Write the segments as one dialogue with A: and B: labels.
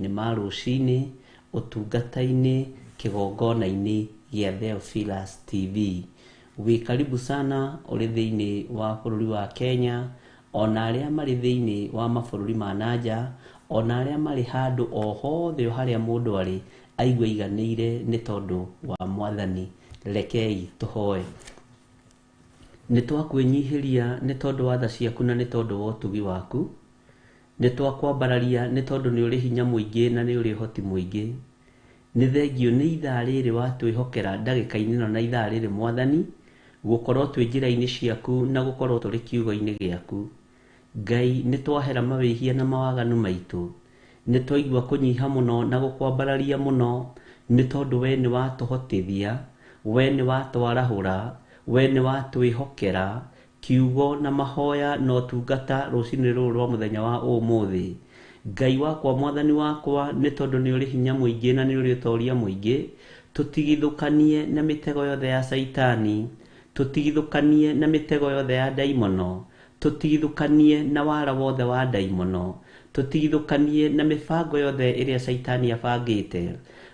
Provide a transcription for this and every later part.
A: mathaa-inĩ ma rũcinĩ ũtungata-inĩ kĩgongona-inĩ gĩa Theophilus TV. Wĩ karibu sana ũrĩ thĩinĩ wa bũrũri wa Kenya, ona arĩa marĩ thĩinĩ wa mabũrũri ma nanja, ona arĩa marĩ handũ o hothe harĩa mũndũ arĩ aigua iganĩire nĩ tondũ wa Mwathani. Rekei tũhoe. Nĩ twakwĩnyihĩria nĩ tondũ wa tha ciaku na nĩ tondũ wa ũtugi waku. Nĩ twakwambararia nĩ tondũ nĩ ũrĩ hinya mũingĩ na nĩ ũrĩ ũhoti mũingĩ. Nĩ thengio nĩ ithaa rĩrĩ watwĩhokera ndagĩka-inĩ ĩno na ithaa rĩrĩ Mwathani, gũkorwo twĩ njĩra-inĩ ciaku na gũkorwo tũrĩ kiugo-inĩ gĩaku. Ngai, nĩ twahera mawĩhia na mawaganu maitũ. Nĩ twaigua kũnyiha mũno na gũkwambararia mũno nĩ tondũ we nĩ watũhotithia, we nĩ watwarahũra, we nĩ watwĩhokera kiugo na mahoya na ũtungata rũcinĩ rũrũ rwa mũthenya wa ũmũthĩ. Ngai wakwa, Mwathani wakwa, nĩ tondũ nĩ ũrĩ hinya mũingĩ na nĩ ũrĩ ũtoria mũingĩ, tũtigithũkanie na mĩtego yothe ya Saitani, tũtigithũkanie na mĩtego yothe ya ndaimono, tũtigithũkanie na wara wothe wa ndaimono, tũtigithũkanie na mĩbango yothe ĩrĩa Saitani abangĩte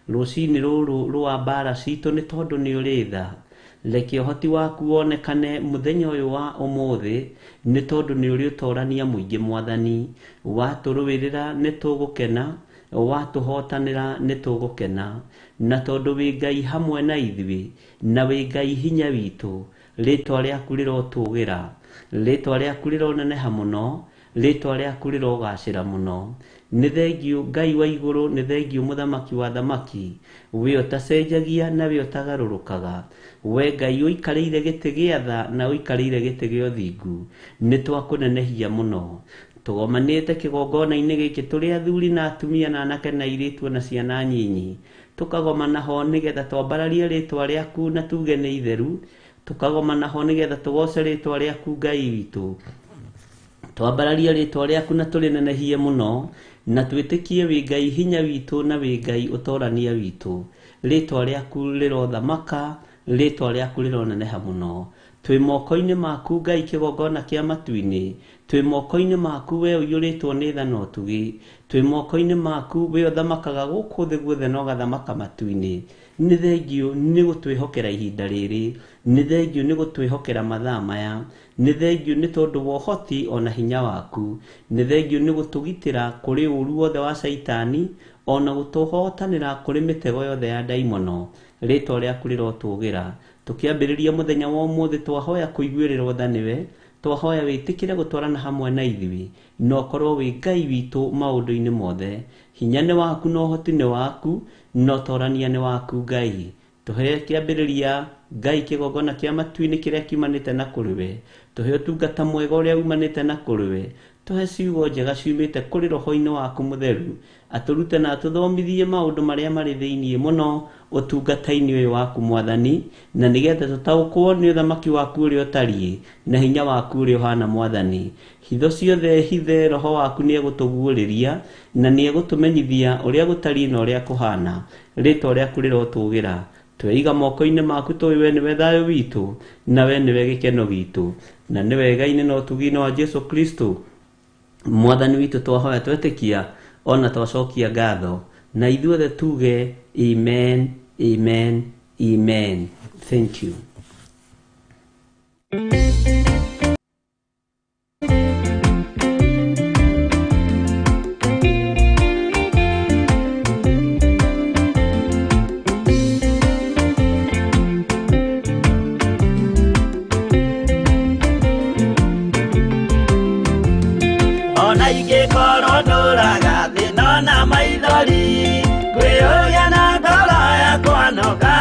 A: rũcinĩ rũrũ rwa mbara citũ, nĩ tondũ nĩ ũrĩ tha. Reke ũhoti waku wonekane mũthenya ũyũ wa ũmũthĩ, nĩ tondũ nĩ ũrĩ ũtorania mũingĩ Mwathani. Watũrũĩrĩra nĩ tũgũkena, watũhotanĩra nĩ tũgũkena, na tondũ wĩ Ngai hamwe na ithuĩ, na wĩ Ngai hinya witũ, rĩtwa rĩaku rĩrotũgĩra, rĩtwa rĩaku rĩroneneha mũno, rĩtwa rĩaku rĩrogacĩra mũno. Nĩ thengio Ngai wa igũrũ, nĩ thengio mũthamaki wa thamaki, we ũtacenjagia na we ũtagarũrũkaga, we Ngai ũikarĩire gĩtĩ gĩa tha na ũikarĩire gĩtĩ gĩa ũthingu. Nĩ twakũnenehia mũno. Tũgomanĩte kĩgongona-inĩ gĩkĩ tũrĩ athuri na atumia na anake na airĩtu na ciana nyinyi, tũkagomana ho nĩgetha twambararie rĩtwa rĩaku na tuge nĩ itheru, tũkagomana ho nĩgetha tũgoce rĩtwa rĩaku Ngai witũ, twambararie rĩtwa rĩaku na tũrĩnenehie mũno, na twĩtĩkie wĩ Ngai hinya witũ na wĩ Ngai ũtorania witũ. Rĩtwa rĩaku rĩrothamaka, rĩtwa rĩaku rĩroneneha mũno. Twĩ moko-inĩ maku Ngai kĩgongona kĩa matu-inĩ, twĩ moko-inĩ maku we ũiyũrĩtwo nĩ tha na ũtugi, twĩ moko-inĩ maku we ũthamakaga gũkũ thĩ guothe na ũgathamaka matu-inĩ. Nĩ thengio nĩ gũtwĩhokera ihinda rĩrĩ, nĩ thengio nĩ gũtwĩhokera mathaa maya, nĩ thengio nĩ tondũ wa ũhoti ona hinya waku, nĩ thengio nĩ gũtũgitĩra kũrĩ ũru wothe wa Saitani, ona gũtũhotanĩra kũrĩ mĩtego yothe ya ndaimono. Rĩtwa rĩaku rĩrotũgĩra. Tũkĩambĩrĩria mũthenya wa ũmũthĩ twahoya kũiguĩrĩrwo tha nĩwe, twahoya wĩtĩkĩre gũtwarana hamwe na ithuĩ, na ũkorwo wĩ Ngai witũ maũndũ-inĩ mothe. Hinya nĩ waku na ũhoti nĩ waku, na ũtorania nĩ waku Ngai. Tũhe kĩambĩrĩria Ngai kĩgongona kĩa matu-inĩ kĩrĩa kiumanĩte na kũrĩ we, tũhe ũtungata mwega ũrĩa umanĩte na kũrĩ we, tũhe ciugo njega ciumĩte kũrĩ roho-inĩ waku mũtheru, atũrute na atũthomithie maũndũ marĩa marĩ thĩinĩ mũno ũtungata-inĩ ũyũ waku Mwathani, na nĩgetha tũtaũkwo nĩ ũthamaki waku ũrĩa ũtariĩ na hinya waku ũrĩa ũhana Mwathani. Hitho ciothe hithe, roho waku nĩ egũtũguũrĩria na nĩ egũtũmenyithia ũrĩa gũtariĩ na ũrĩa kũhana. Rĩtwa rĩaku rĩrotũgĩra. Tweiga moko-inĩ maku tũĩ we nĩwe thayũ witũ, na we nĩwe gĩkeno gitũ, na nĩwe Ngai na ũtugi wa Jesu Kristo Mwathani witũ. Twahoya twetĩkia ona twacokia ngatho, na ithuothe tuge amen, amen, amen. Thank you.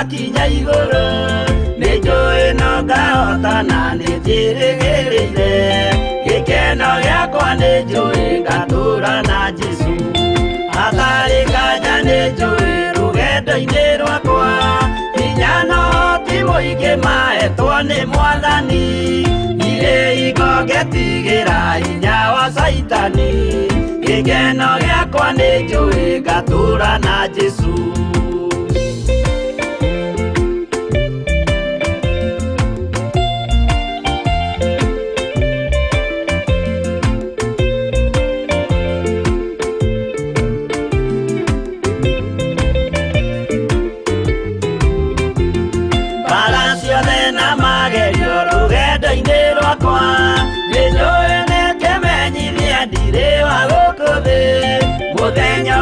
B: Kinya igũrũ nĩ njũĩ no ngahotana, nĩ njĩrĩgĩrĩire gĩkeno gĩakwa, nĩ njũĩ ngatũũra na Jesũ hatarĩ nganja, nĩ njũĩ rũgendo-inĩ rwakwa hinya na ũhoti mũingĩ mahetwo nĩ Mwathani, irĩ hingo ngetigĩra hinya wa Saitani, gĩkeno gĩakwa nĩ njũĩ ngatũũra na Jesũ.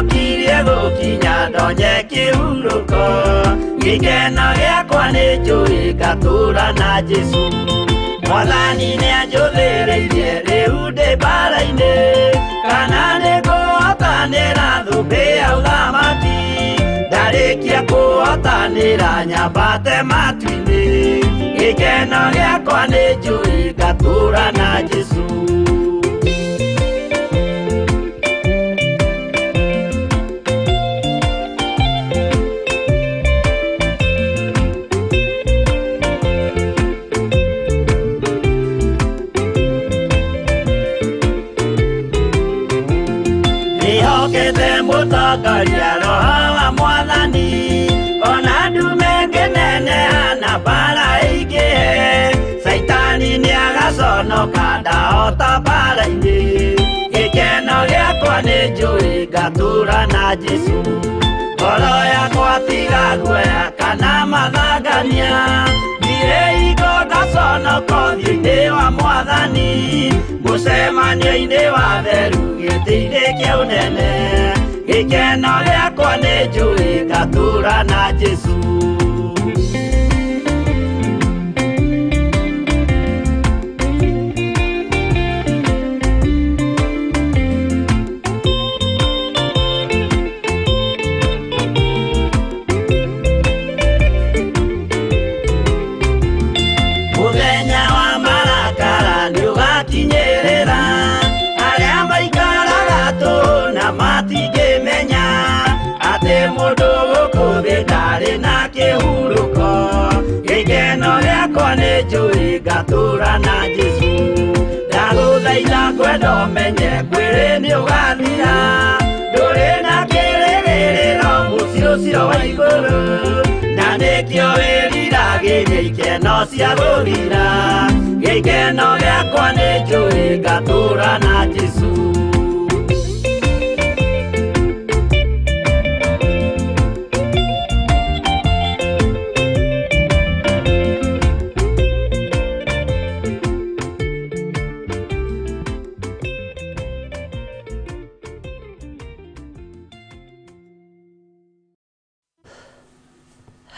B: nĩnjokirie gũkinya ndonye kĩhurũko gĩkeno gĩakwa nĩ njũĩ ngatũũra na Jesũ Mwathani nĩanjũthĩrĩirie rĩu ndĩ mbara-inĩ kana nĩngũhotanĩra thũmbĩ ya ũthamaki ndarĩkia kũhotanĩra nyambate matu-inĩ gĩkeno gĩakwa nĩ njũĩ ngatũũra na Jesũ Mũtongoria Roho wa Mwathani ona ndume ngĩneneha na mbara ĩingĩhe Saitani nĩagaconoka ndahota mbara-inĩ gĩkeno gĩakwa nĩ njũĩ ngatũũra na Jesũ ngoro yakwa tiga guoya kana mathangania thire igo ngaconoko ũthiũ-inĩ wa Mwathani mũcemanio-inĩ wa theru gĩtĩ-inĩ kĩa ũnene gĩkeno gĩakwa nĩ njũĩ ngatũũra na Jesũ mũthenya wa marakara nĩũgakinyĩrĩra arĩa maikaraga tũhũ na matingĩmenya atĩ mũndũ gũkũ thĩ ndarĩ na kĩhurũko gĩkeno gĩakwa nĩ njũĩ ngatũũra na Jesũ ndagũthaitha ngwenda ũmenye kwĩrĩ nĩũgathira ndũrĩ na kĩrĩgĩrĩro mũciĩ ũcio wa igũrũ na nĩkĩo wĩriragĩria ikeno cia gũthira gĩkeno gĩakwa nĩ njũĩ ngatũũra na Jesũ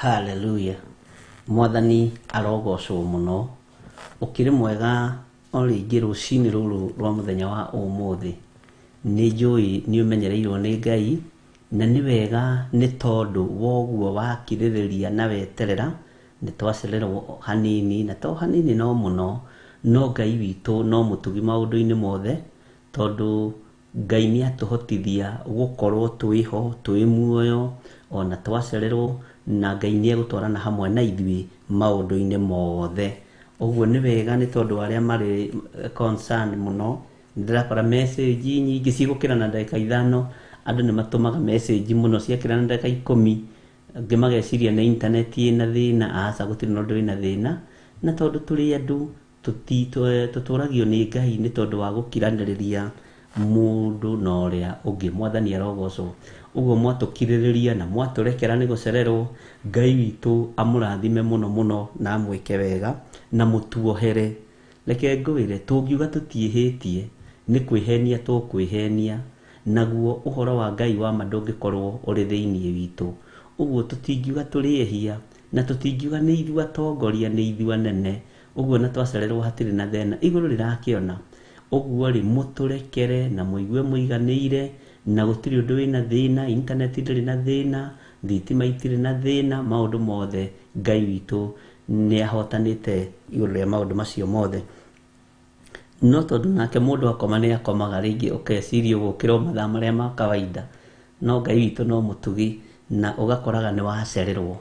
A: Hallelujah. Mwathani arogocwo muno ukiri mwega oringi rucini ruru rwa muthenya wa umuthi ni njui ni umenyereirwo ni Ngai na ni wega ni tondu woguo wakiririria na weterera ni twacererwo hanini na to hanini no muno no Ngai witu no mutugi maundu-ini mothe tondu Ngai ni atuhotithia gukorwo twiho twi muoyo ona twacererwo na Ngai ni egutwarana hamwe na ithui maundu-ini mothe uguo ni wega ni tondu aria mari concern muno ndirakora message nyingi cigukira na ndagika 5 andu ni matumaga message muno ciakira na ndagika 10 ngimageciria na internet ina thina aca gutiri no nduri na thina na tondu turi andu tuturagio ni Ngai ni tondu wa gukiraniriria mundu na uria ungi Mwathani arogocwo uguo mwatukiririria na mwaturekera ni gucererwo Ngai witu amurathime muno muno na amwike wega na mutuohere reke ngwire tungiuga tutihitie ni kwihenia tukwihenia naguo uhoro wa Ngai wa mandungikorwo uri thiini witu uguo tutingiuga turiehia na tutingiuga ni ithu atongoria ni ithu anene uguo na twacererwo hatiri na thena iguru rirakiona uguo ri muturekere na muigue muiganire na gutiri undu wina thina internet ndiri na thina thitima itiri na thina maundu mothe Ngai witu ni ahotanite iguru ria maundu macio mothe no tondu nake mundu akoma ni akomaga ringi ukeciria gukirwo mathaa maria ma kawaida no Ngai witu no mutugi na ugakoraga ni wacererwo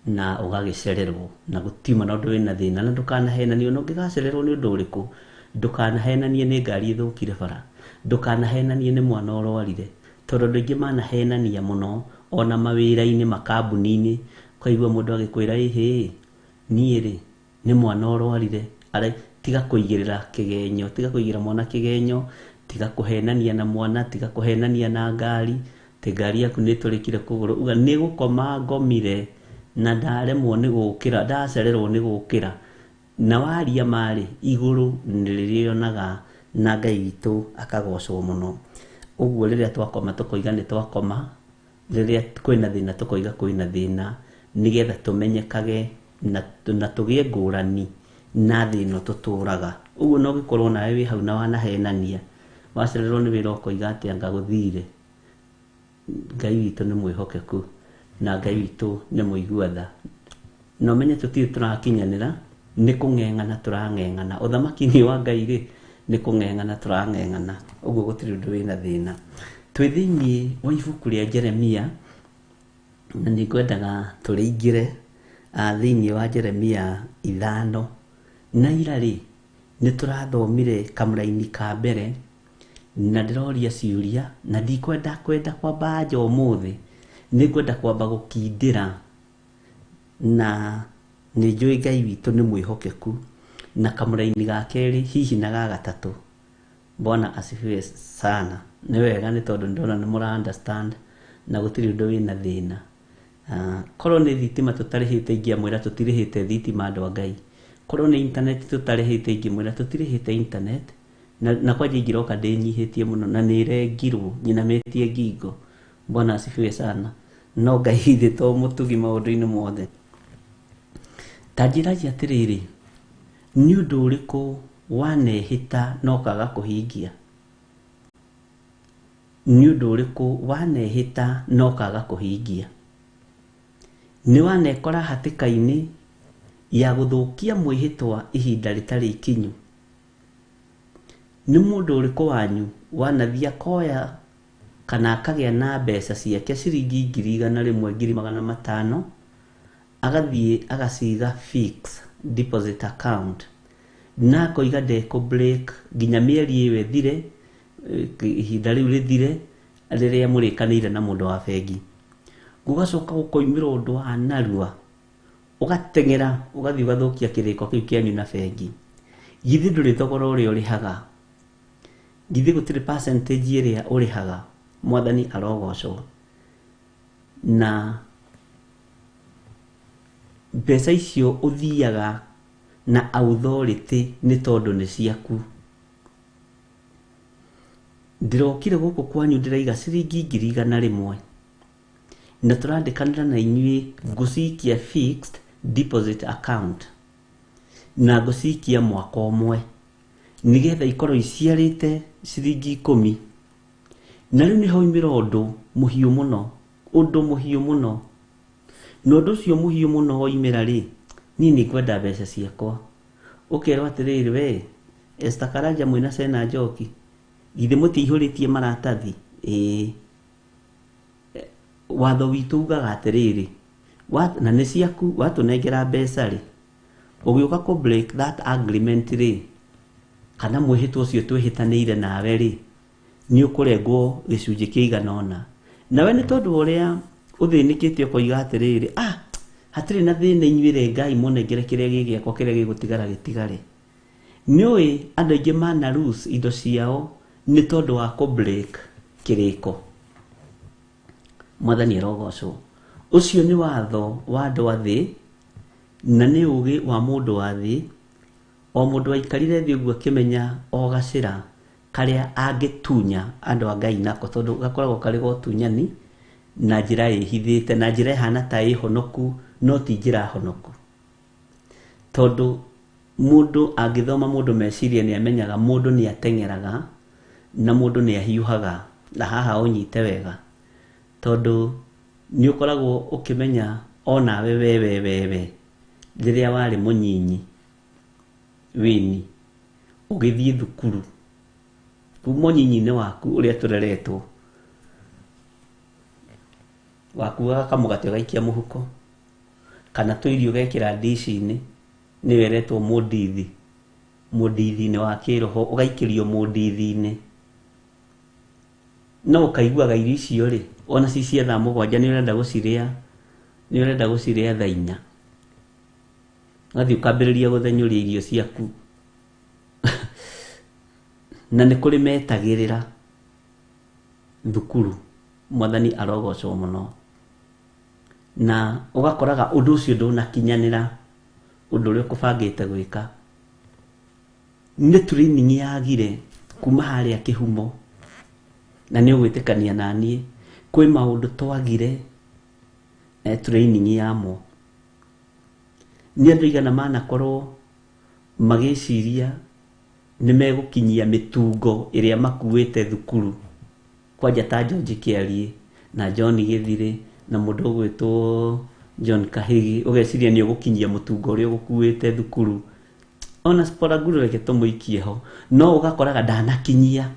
A: na ugagicererwo na gutima na undu wina thina na ndukanahenanie no ngigacererwo ni undu uriku ndukanahenanie ni ngari ithukire bara ndukanahenanie ni mwana urwarire tondu andu aingi manahenania muno ona mawira-ini makambuni-ini kwaigua mundu agikwira ihi nie ri ni mwana urwarire are tiga kuigirira kigenyo tiga kuigira mwana kigenyo tiga kuhenania na mwana tiga kuhenania na ngari te ngari yaku ni turikire kuguru uga ni gukoma ngomire na ndaremwo ni gukira ndacererwo ni gukira na waria mari iguru nirionaga na Ngai witu akagocwo muno Uguo riria twakoma tukoiga ni twakoma, riria kwina thina tukoiga kwina thina, nigetha tumenyekage na tugie ngurani na thina tuturaga. Uguo no gikorwo nawe wi hau na wanahenania, wacererwo ni wira ukoiga atia ngaguthire. Ngai witu ni mwihokeku na Ngai witu ni muigua tha. No menye tutiri turakinyanira ni kung'eng'ana turang'eng'ana. Uthamaki-ini wa Ngai ri ni kung'eng'ana turang'eng'ana. Uguo gutiri undu wina thina. Twi thiini wa ibuku ria Jeremia, na ni ngwendaga turiingire thiini wa Jeremia 5. Na ira ri ni turathomire kamuraini ka mbere, na ndiroria ciuria, na ndikwenda kwamba anja umuthi, ni ngwenda kwamba gukindira, na ni njui Ngai witu ni mwihokeku, na kamuraini ga keri hihi na ga gatatu. Bwana asifiwe sana. Ni wega ni tondu ndona ni mura understand na gutiri undu wina thina. Korwo ni thitima tutarihite ingĩamwĩra tutirihite thitima andu a Ngai. Korwo ni internet tutarihite ingĩmwĩra tutirihite internet, na kwanja ingiroka ndinyihitie muno na ni irengirwo nyinametie ngingo. Bwana asifiwe sana. No Ngai hithi to mutugi maundu-ini mothe. Tanjiragia atiriri, ni undu uriku wanehita no kaga kuhingia? Ni undu uriku wanehita no kaga kuhingia? Ni wanekora hatika-ini ya guthukia mwihitwa ihinda ritari ikinyu? Ni mundu uriku wanyu wanathia koya kana akagia na mbeca ciake ciringi 100,000 agathie agaciga fix deposit account, na koiga ndeko break nginya mieri iwe thire, ihinda riu rithire riria murikanire na mundu wa bengi. Gugacoka gukoimira undu wa narua, ugatengera ugathie ugathukia kiriko kiu kianyu na bengi. Githi nduri thogora uria urihaga, githi gutiri percentage iria urihaga. Mwathani arogocwo. Na mbeca icio uthiaga na authority ni tondu ni ciaku. Ndirokire guku kwanyu ndiraiga ciringi 100,000 na turandikanira na inyui ngucikia fixed deposit account na ngucikia mwaka umwe, nigetha ikorwo iciarite ciringi 10. Na riu ni hoimira undu muhiu muno, undu muhiu muno. No undu ucio muhiu muno hoimira ri, ni ngwenda mbeca ciakwa. Ukerwa atiriri, we Esther Karanja mwina Sena Njoki, githi mutihuritie maratathi? Watho witu ugaga atiriri, na ni ciaku watunengera mbeca ri, ugiuka ku break that agreement ri, kana mwihitwo ucio twihitaniire nawe ri, ni ukurengwo gicunji kiiganona. Nawe ni tondu uria uthinikite ukoiga atiriri, hatiri na thina inyuire Ngai munengere kiria gigiakwa kiria gigutigara gitigare. Niui andu aingi mana lose indo ciao ni tondu wa ku break kiriko. Mwathani arogocwo. Ucio ni watho wa andu a thi, na ni ugi wa mundu wa thi. O mundu aikarire thi uguo akimenya o gacira karia angitunya andu a Ngai nako, tondu gakoragwo kari gotunyani na njira ihithite, na njira ihana ta ihonoku no ti njira honoku. Tondu mundu angithoma mundu meciria ni amenyaga mundu ni atengeraga na mundu ni ahiuhaga, na haha unyite wega. Tondu ni ukoragwo ukimenya ona wewe riria wari munyinyi wini ugithie thukuru kuma nyinyi-ini waku uria tureretwo, wakuaga kamugate ugaikia muhuko kana tuirio ugekira ndici-ini, ni weretwo mundithi-ini wa kiroho ugaikirio mundithi-ini. No ukaiguaga irio icio ri, ona ci cia thaa 7 ni urenda guciria, ni urenda guciria thaa 4, ngathi ukambiriria guthenyuria irio ciaku. Na ni kuri metagirira thukuru. Mwathani arogocwo muno. Na ugakoraga undu ucio ndunakinyanira undu uria ukubangite gwika. Ni training yagire kuma haria kihumo, na nĩ ũgwĩtĩkania na niĩ kwĩ maũndũ twagire training yamo nĩ andũ igana manakorwo magĩciria nĩ megũkinyia mĩtungo ĩrĩa makuĩte thukuru kwanja ta George Kĩarie na John Gĩthirĩ na mũndũ ũgwĩtwo John Kahĩgi ũgeciria nĩ ũgũkinyia mũtungo ũrĩa ũgũkuĩte thukuru ona spora nguru reke tũmũikie ho no ũgakoraga ndanakinyia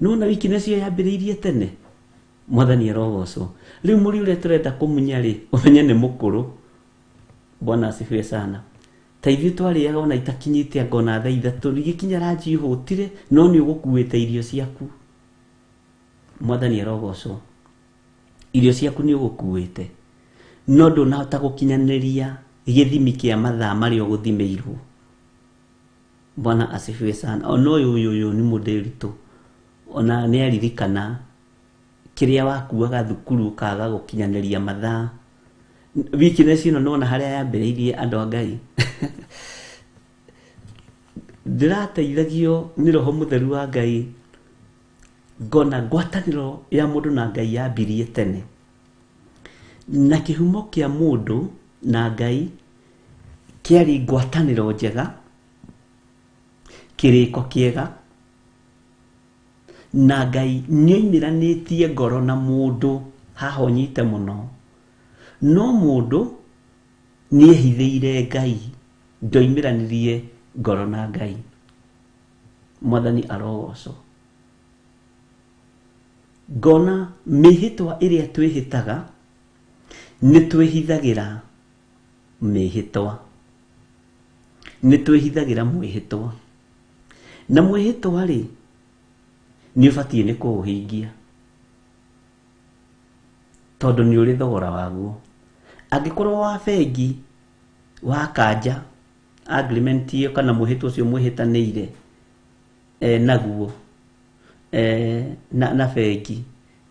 A: nona weakness ĩyo yambĩrĩirie tene mwathani arogocwo rĩu mũri ũrĩa tũrenda kũmunya rĩ ũmenye nĩ mũkũrũ Bwana asifiwe sana ta ithuĩ twarĩaga ona itakinyĩte ngona thaa 3 igĩkinya ranji ihũtire no nĩ ũgũkuĩte irio ciaku mwathani arogocwo irio ciaku nĩ ũgũkuĩte no ndũnahota gũkinyanĩria gĩthimi kĩa mathaa marĩa ũgũthimĩirwo Bwana asifiwe sana ona ũyũ nĩ mũndĩritũ ona nĩ aririkana kĩrĩa wakuaga thukuru kaga gũkinyanĩria mathaa weakness ĩno nona harĩa yambĩrĩirie andũ a Ngai ndĩrateithagio nĩ roho mũtheru wa Ngai ngona ngwatanĩro ya mũndũ na Ngai yambirie tene na kĩhumo kĩa mũndũ na Ngai kĩarĩ ngwatanĩro njega kĩrĩko kĩega na Ngai nĩoimĩranĩtie ngoro na mũndũ haha ũnyite mũno no mũndũ nĩehithĩire Ngai ndoimĩranirie ngoro na Ngai mwathani arogocwo ngona mĩhĩtwa ĩrĩa twĩhĩtaga nĩ twĩhithagĩra mĩhĩtwa nĩ twĩhithagĩra mwĩhĩtwa na mwĩhĩtwa rĩ nĩ ũbatiĩ nĩ kũũhingia tondũ nĩ ũrĩ thogora waguo angĩkorwo wa bengi wa kanja agreement ĩyo kana mwĩhĩtwa ũcio mwĩhĩtanĩire naguo na bengi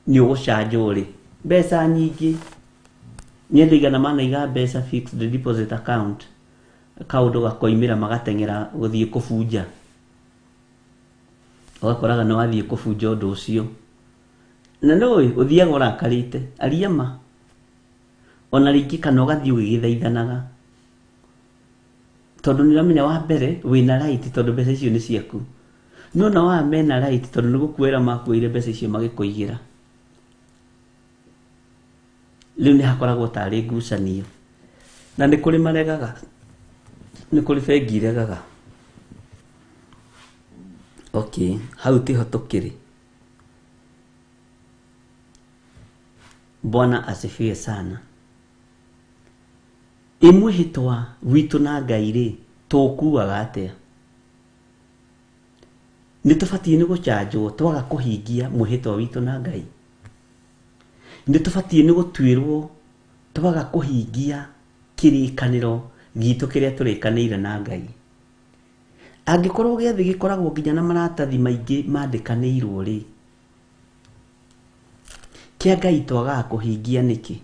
A: nĩ ũgũcanjwo rĩ mbeca nyingĩ nĩ andũ igana manaiga mbeca fixed deposit account kaũndũ gakoimĩra magateng'era gũthiĩ kũbunja ũgakoraga nĩ wathiĩ kũbunja ũndũ ũcio na nĩũĩ ũthiaga ũrakarĩte aria ma ona rĩngĩ kana ũgathiĩ ũgĩgĩthaithanaga tondũ nĩũramenya wa mbere wĩna right tondũ mbeca icio nĩ ciaku no na wa mena right tondũ nĩ gũkuĩra makuĩire mbeca icio magĩkũigĩra rĩu nĩ hakoragwo tarĩ ngucanio na nĩ kũrĩ maregaga nĩ kũrĩ bengi iregaga okay hau tiho tũkĩrĩ Bwana asifiwe sana imwĩhĩtwa witũ na Ngai rĩ tũkuaga atĩa nĩ tũbatiĩ nĩ gũcanjwo twaga kũhingia mwĩhĩtwa witũ na Ngai nĩ tũbatiĩ nĩ gũtuĩrwo twaga kũhingia kĩrĩkanĩro gitũ kĩrĩa tũrĩkanĩire na Ngai angĩkorwo gĩathĩ gĩkoragwo nginya na maratathi maingĩ mandĩkanĩirwo rĩ kĩa Ngai twagaga kũhingia nĩkĩ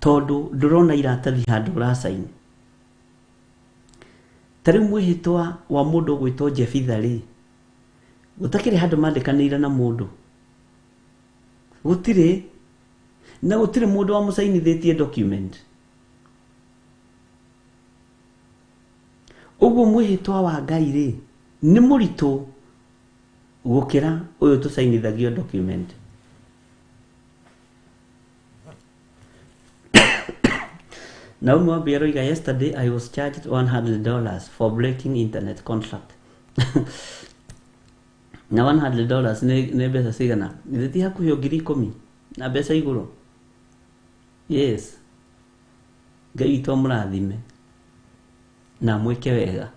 A: tondũ ndũrona iratathi handũ ũracaini tarĩu mwĩhĩtwa wa mũndũ gwĩtwo Jefitha rĩ gũtakĩrĩ handũ mandĩkanĩire na mũndũ gũtirĩ na gũtirĩ mũndũ wa mũcainithĩtie document ũguo mwĩhĩtwa wa Ngai rĩ nĩ mũritũ gũkĩra ũyũ tũcainithagio document na umwe wambia roiga yesterday I was charged $100 for breaking internet contract na $100 nĩ mbeca cigana nĩ hakuhĩ 10,000 na mbeca igũrũ yes Ngai witũ mũrathime na mwĩke wega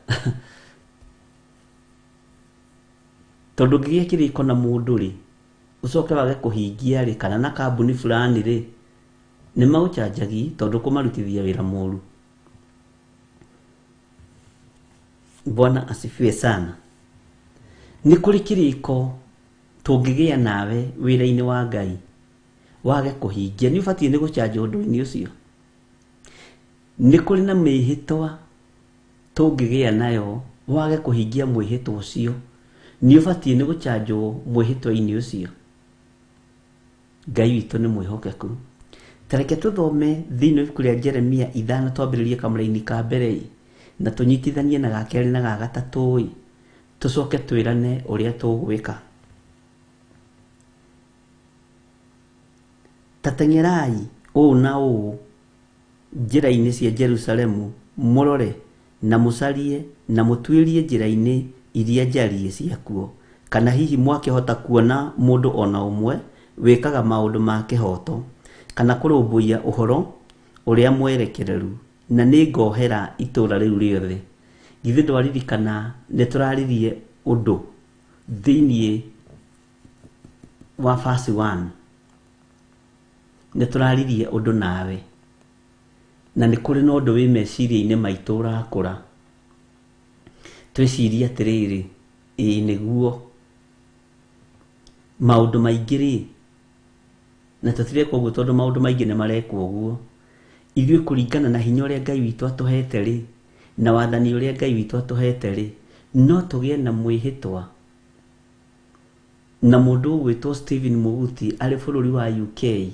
A: tondũ ngĩgĩa kĩrĩko na mũndũ rĩ ucoke wage kũhingia rĩ kana na kambuni fulani rĩ nĩ maũchanjagi tondũ kũmarutithia wĩra mũru Bwana asifiwe sana nĩ kũrĩ kĩrĩko tũngĩgĩa nawe wĩra-inĩ wa Ngai wage kũhingia nĩ ũbatiĩ nĩ gũchanjwo ũndũ-inĩ ũcio nĩ kũrĩ na mĩhĩtwa tũngĩgĩa nayo wage kũhingia mwĩhĩtwa ũcio nĩ ũbatiĩ nĩ gũchanjwo mwĩhĩtwa-inĩ ũcio. Ngai witũ nĩ mwĩhokeku. Tareke tũthome thĩinĩ wa ibuku rĩa Jeremia 5 twambĩrĩrie kamũra-inĩ ka mbere na tũnyitithanie na gakerĩ na gagatatũ tũcoke twĩrane ũrĩa tũgwĩka. Tateng'erai ũũ na ũũ njĩra-inĩ cia Jerusalemu, mũrore na mũcarie na mũtuĩrie njĩra-inĩ iria njariĩ ciakuo, kana hihi mwakĩhota kuona mũndũ ona ũmwe wĩkaga maũndũ ma kĩhoto, kana kũrũmbũiya ũhoro ũrĩa mwerekereru, na nĩ ngohera itũũra rĩu rĩothe. Githĩ ndwaririkana nĩ tũraririe ũndũ thĩinĩ wa verse 1? Nĩ tũraririe ũndũ nawe, na nĩ kũrĩ na ũndũ wĩ meciria-inĩ maitũ ũrakũra. Twĩcirie atĩrĩrĩ, nĩguo maũndũ maingĩ na tũtireka ũguo tondũ maũndũ maingĩ nĩ marekwo ũguo. Ithuĩ kũringana na hinya ũrĩa Ngai witũ atũhete na wathani ũrĩa Ngai witũ atũhete no tũgĩe na mwĩhĩtwa. Na mũndũ ũgwĩtwo Stephen Muguti arĩ bũrũri wa UK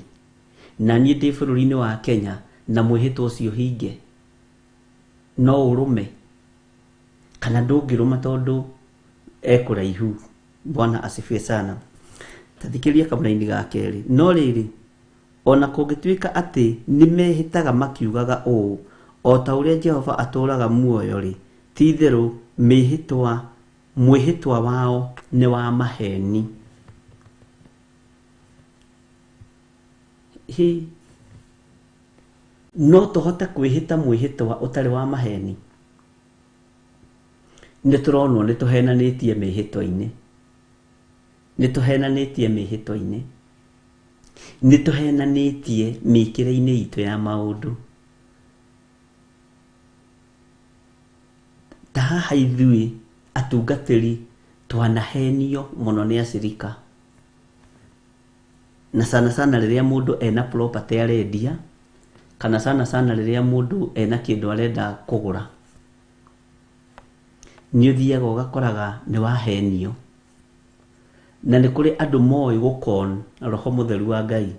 A: na niĩ ndĩ bũrũri-inĩ wa Kenya, na mwĩhĩtwa ũcio hinge, no ũrũme kana ndũngĩrũma tondũ ekũraihu? Bwana asifiwe sana. Tathikĩria kamũra-inĩ ga kerĩ. No rĩrĩ, ona kũngĩtuĩka atĩ nĩ mehĩtaga makiugaga ũũ, o ta ũrĩa Jehova atũũraga muoyo ti itherũ mwĩhĩtwa wao nĩ wa maheni. No tũhote kwĩhĩta mwĩhĩtwa ũtarĩ wa maheni? Nĩ tũronwo nĩ tũhenanĩtie mĩhĩtwa-inĩ, nĩ tũhenanĩtie mĩhĩtwa-inĩ, nĩ tũhenanĩtie mĩkĩre-inĩ itũ ya maũndũ. Ta haha ithuĩ atungatĩri twanahenio mũno nĩ acirika, na sana rĩrĩa mũndũ ena property arendia, kana sana rĩrĩa mũndũ ena kĩndũ arenda kũgũra, nĩ ũthiaga ũgakoraga nĩ wahenio. Na nĩ kũrĩ andũ moĩ gũkon Roho Mũtheru wa Ngai,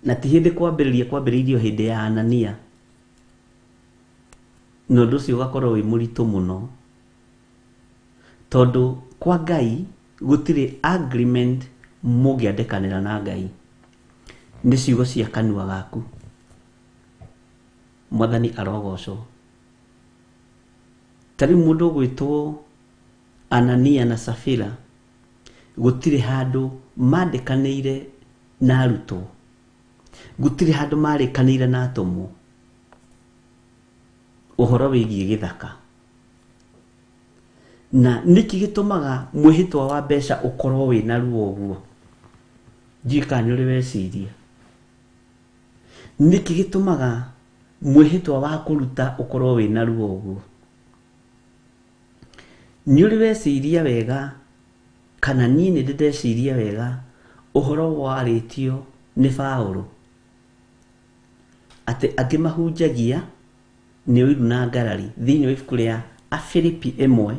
A: na ti hĩndĩ kwambĩrĩirio hĩndĩ ya Anania, na ũndũ ũcio ũgakorwo wĩ mũritũ mũno, tondũ kwa Ngai gũtirĩ agreement mũngĩandĩkanĩra na Ngai, nĩ ciugo cia kanua gaku. Mwathani arogocwo. Tarĩ mũndũ ũgwĩtwo Anania na Safira, gũtirĩ handũ mandĩkanĩire na arutwo, gũtirĩ handũ marĩkanĩire na atũmwo ũhoro wĩgiĩ gĩthaka. Na nĩkĩ gĩtũmaga mwĩhĩtwa wa mbeca ũkorwo wĩna ruo ũguo? Ndiũĩ kana nĩ ũrĩ weciria. Nĩkĩ gĩtũmaga mwĩhĩtwa wa kũruta ũkorwo wĩna ruo ũguo? Nĩ ũrĩ weciria wega, kana niĩ nĩ ndĩreciria wega ũhoro warĩtio nĩ Paũlũ atĩ angĩ mahunjagia nĩ ũiru na ngarari thĩinĩ wa ibuku rĩa Afilipi 1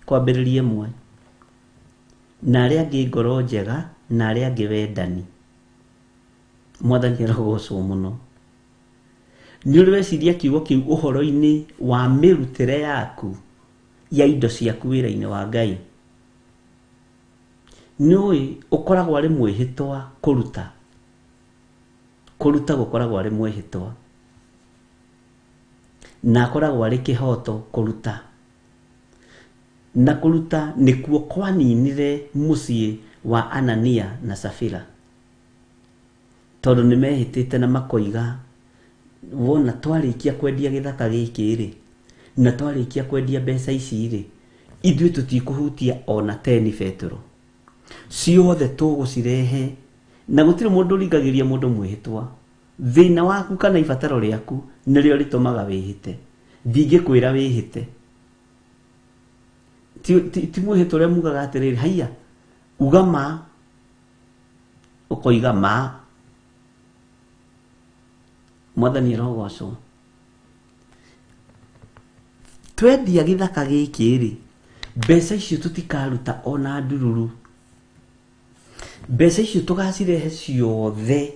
A: kwambĩrĩria 1, na arĩa angĩ ngoro njega na arĩa angĩ wendani. Mwathani arogocwo mũno. Nĩ ũrĩ weciria kiugo kĩu ũhoro-inĩ wa mĩrutĩre yaku ya indo ciaku wĩra-inĩ wa Ngai? Nĩũĩ ũkoragwo arĩ mwĩhĩtwa kũruta gũkoragwo arĩ mwĩhĩtwa, na akoragwo arĩ kĩhoto kũruta, na kũruta nĩkuo kwaninire mũciĩ wa Anania na Safira, tondũ nĩ mehĩtĩte na makoiga, wona twarĩkia kwendia gĩthaka gĩkĩ na twarĩkia kwendia mbeca ici ithuĩ tũtikũhutia ona 10 betũrũ, ciothe tũgũcirehe. Na gũtirĩ mũndũ ũringagĩria mũndũ mwĩhĩtwa. Thĩna waku kana ibataro rĩaku nĩrĩo rĩtũmaga wĩhĩte. Ndingĩkwĩra wĩhĩte. Ti mwĩhĩtwa ũrĩa mugaga atĩrĩrĩ, haiya uga ma, ũkoiga ma. Mwathani arogocwo. Twendia gĩthaka gĩkĩ mbeca icio tutikaruta ona ndururu. Mbeca icio tugacirehe ciothe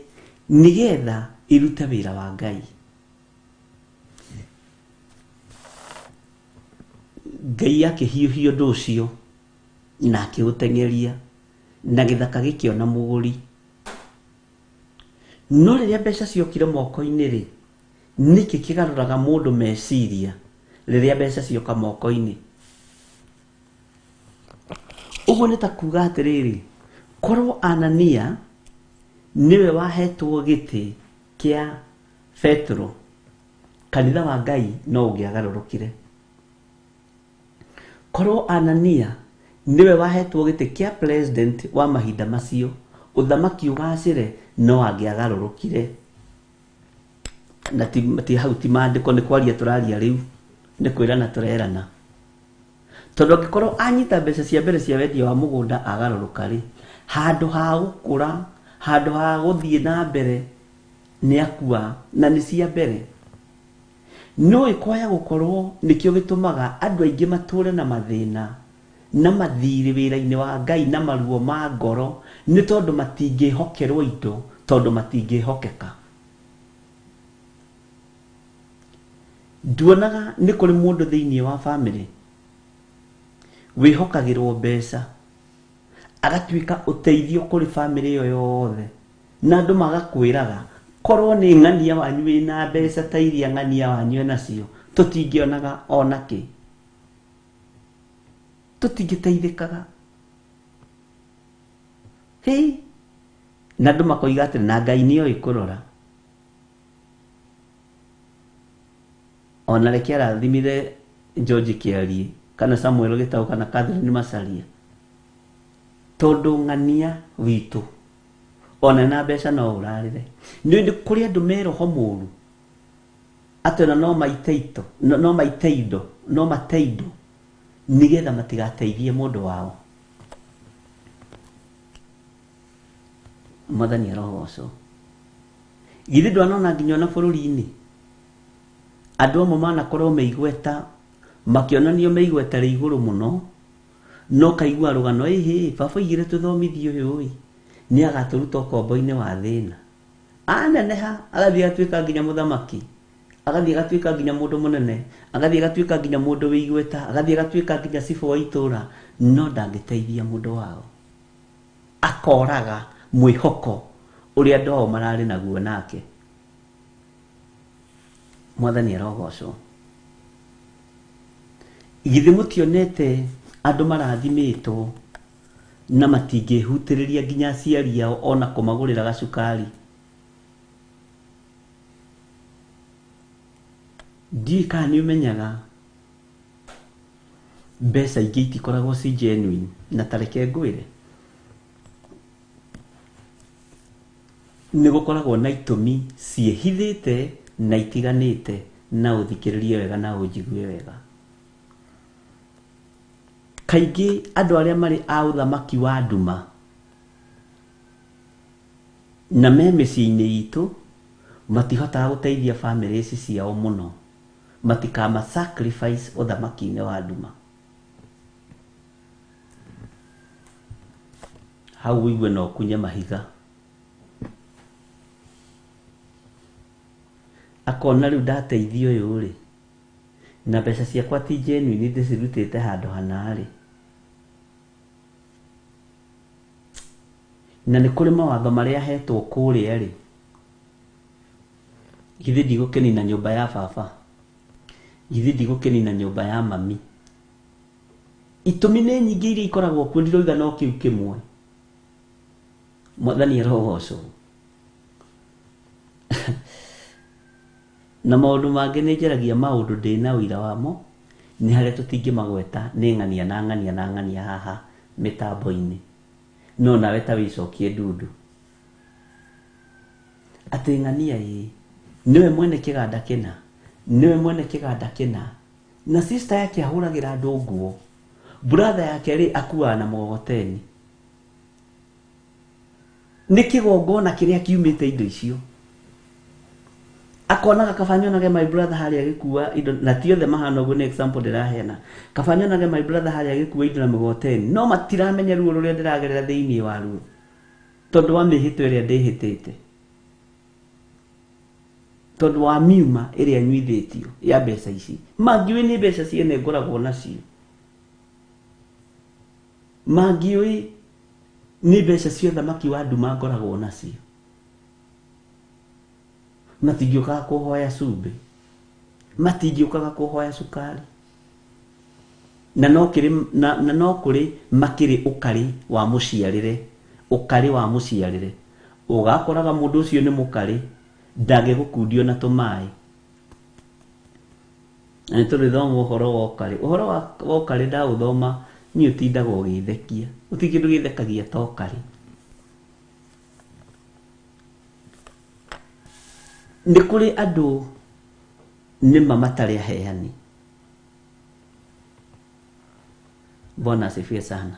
A: nigetha irute wira wa Ngai. Ngai akihiuhio ndu ucio na akiutengeria na githaka gikiona muguri. No riria mbeca ciokire moko-ini ri, niki kigaruraga mundu meciria riria mbeca cioka moko-ini. Uguo ni ta kuga atiriri, korwo Anania niwe wahetwo giti kia Petro, kanitha wa Ngai no ungiagarurukire. Korwo Anania niwe wahetwo giti kia president wa mahinda macio, uthamaki ugacire no angiagarurukire. Na ti hau ti maandiko ni kwaria turaria riu, ni kwirana turerana. Tondu angikorwo anyita mbeca cia mbere cia wendia wa mugunda agaruruka ri, handu ha gukura, handu ha guthie na mbere ni akua na ni cia mbere. No ikwaya gukorwo nikio gitumaga andu aingi mature na mathina na mathiri wira-ini wa Ngai na maruo ma ngoro, ni tondu matingihokerwo indo, tondu matingihokeka. Nduonaga ni kuri mundu thiini wa family wihokagirwo mbeca agatuika uteithio kuri family iyo yothe, na andu magakwiraga korwo ni ng'ania wanyu wina mbeca ta iria ng'ania wanyu nacio, tutingionaga onaki, tutingiteithikaga. Hei, na andu makoiga atiri na Ngai niyo ikurora. Ona reke arathimire George Kiarie kana Samuel Gitau kana Catherine Masaria, tondu ng'ania witu ona na mbeca no urarire. Ni kuri andu meroho muru atona no maiteito no maiteido no mateido nigetha matigateithie mundu wao. Mwathani arogoco. Githi ndwanona nginya na bururi-ini andu amwe manakorwo meigweta makionanio meigweta ri iguru muno, no kaigua rugano baba igire tuthomithio uyu ni agaturuta ukombo-ini wa thina. Aneneha agathie atuika nginya muthamaki, agathie gatuika nginya mundu munene, agathie gatuika nginya mundu wigweta, agathie gatuika nginya cibu wa itura, no ndangiteithia mundu wao. Akoraga mwihoko uria andu ao marari naguo nake. Mwathani arogocwo. Githi mutionete andu marathimitwo na matingihutiriria nginya aciari ao ona kumagurira gacukari. Ndika ni umenyaga mbeca ingĩ itikoragwo ci genuine, na tareke ngwire ni gukoragwo na itumi ciehithite na itiganite, na uthikiririe wega na unjigue wega. Kaingi andu aria mari a uthamaki wa nduma na me micii-ini itu matihotaga guteithia family ici ciao muno, matikama sacrifice uthamaki-ini wa nduma. Hau igwe no kunye mahiga akona riu ndateithio uyu ri na mbeca ciakwa ti genuine ndicirutite handu hanari, na ni kuri mawatho maria hetwo kuria ri, githi ndigukenina nyumba ya baba, githi ndigukenina nyumba ya mami. Itumi ni nyingi iria ikoragwo kuo, ndiroiga no kiu kimwe. Mwathani arogocwo. Na maundu mangi ni njeragia maundu ndina wira wamo, ni haria tutingimagweta ni ng'ania na ng'ania na ng'ania haha mitambo-ini, no nawe ta wicokie ndundu ati ng'ania niwe mwene kiganda kina, niwe mwene kiganda kina, na sister yake ahuragira andu nguo, brother yake ri akua na mogoteni. Ni kigongona kiria kiumite indo icio. akona kafanyo nage my brother hali agikua indo na tiothe mahana uguo ni example ndirahena kafanyo nage my brother hali agikua indo na mugoteni no matiramenya ruo ruria ndiragerera thiini wa ruo tondu wa mihito iria ndihitite tondu wa miuma iria nyuithitio ya mbeca ici mangiwi ni mbeca ciene ngoragwo nacio mangiwi ni mbeca cia thamaki wa nduma ngoragwo nacio matingĩũkaga kũhoya cumbĩ matingĩũkaga kũhoya cukari na no kũrĩ makĩrĩ ũkarĩ wa mũciarĩre ũgakoraga mũndũ ũcio nĩ mũkarĩ ndangĩgũkundio na tũmaĩ na nĩ tũrĩthoma ũhoro wa ũkarĩ ndaũthoma nĩ ũtindaga ũgĩthekia gũtirĩ kĩndũ gĩthekagia ta ũkarĩ nĩ kũrĩ andũ nĩma matarĩ aheani Bwana asifiwe sana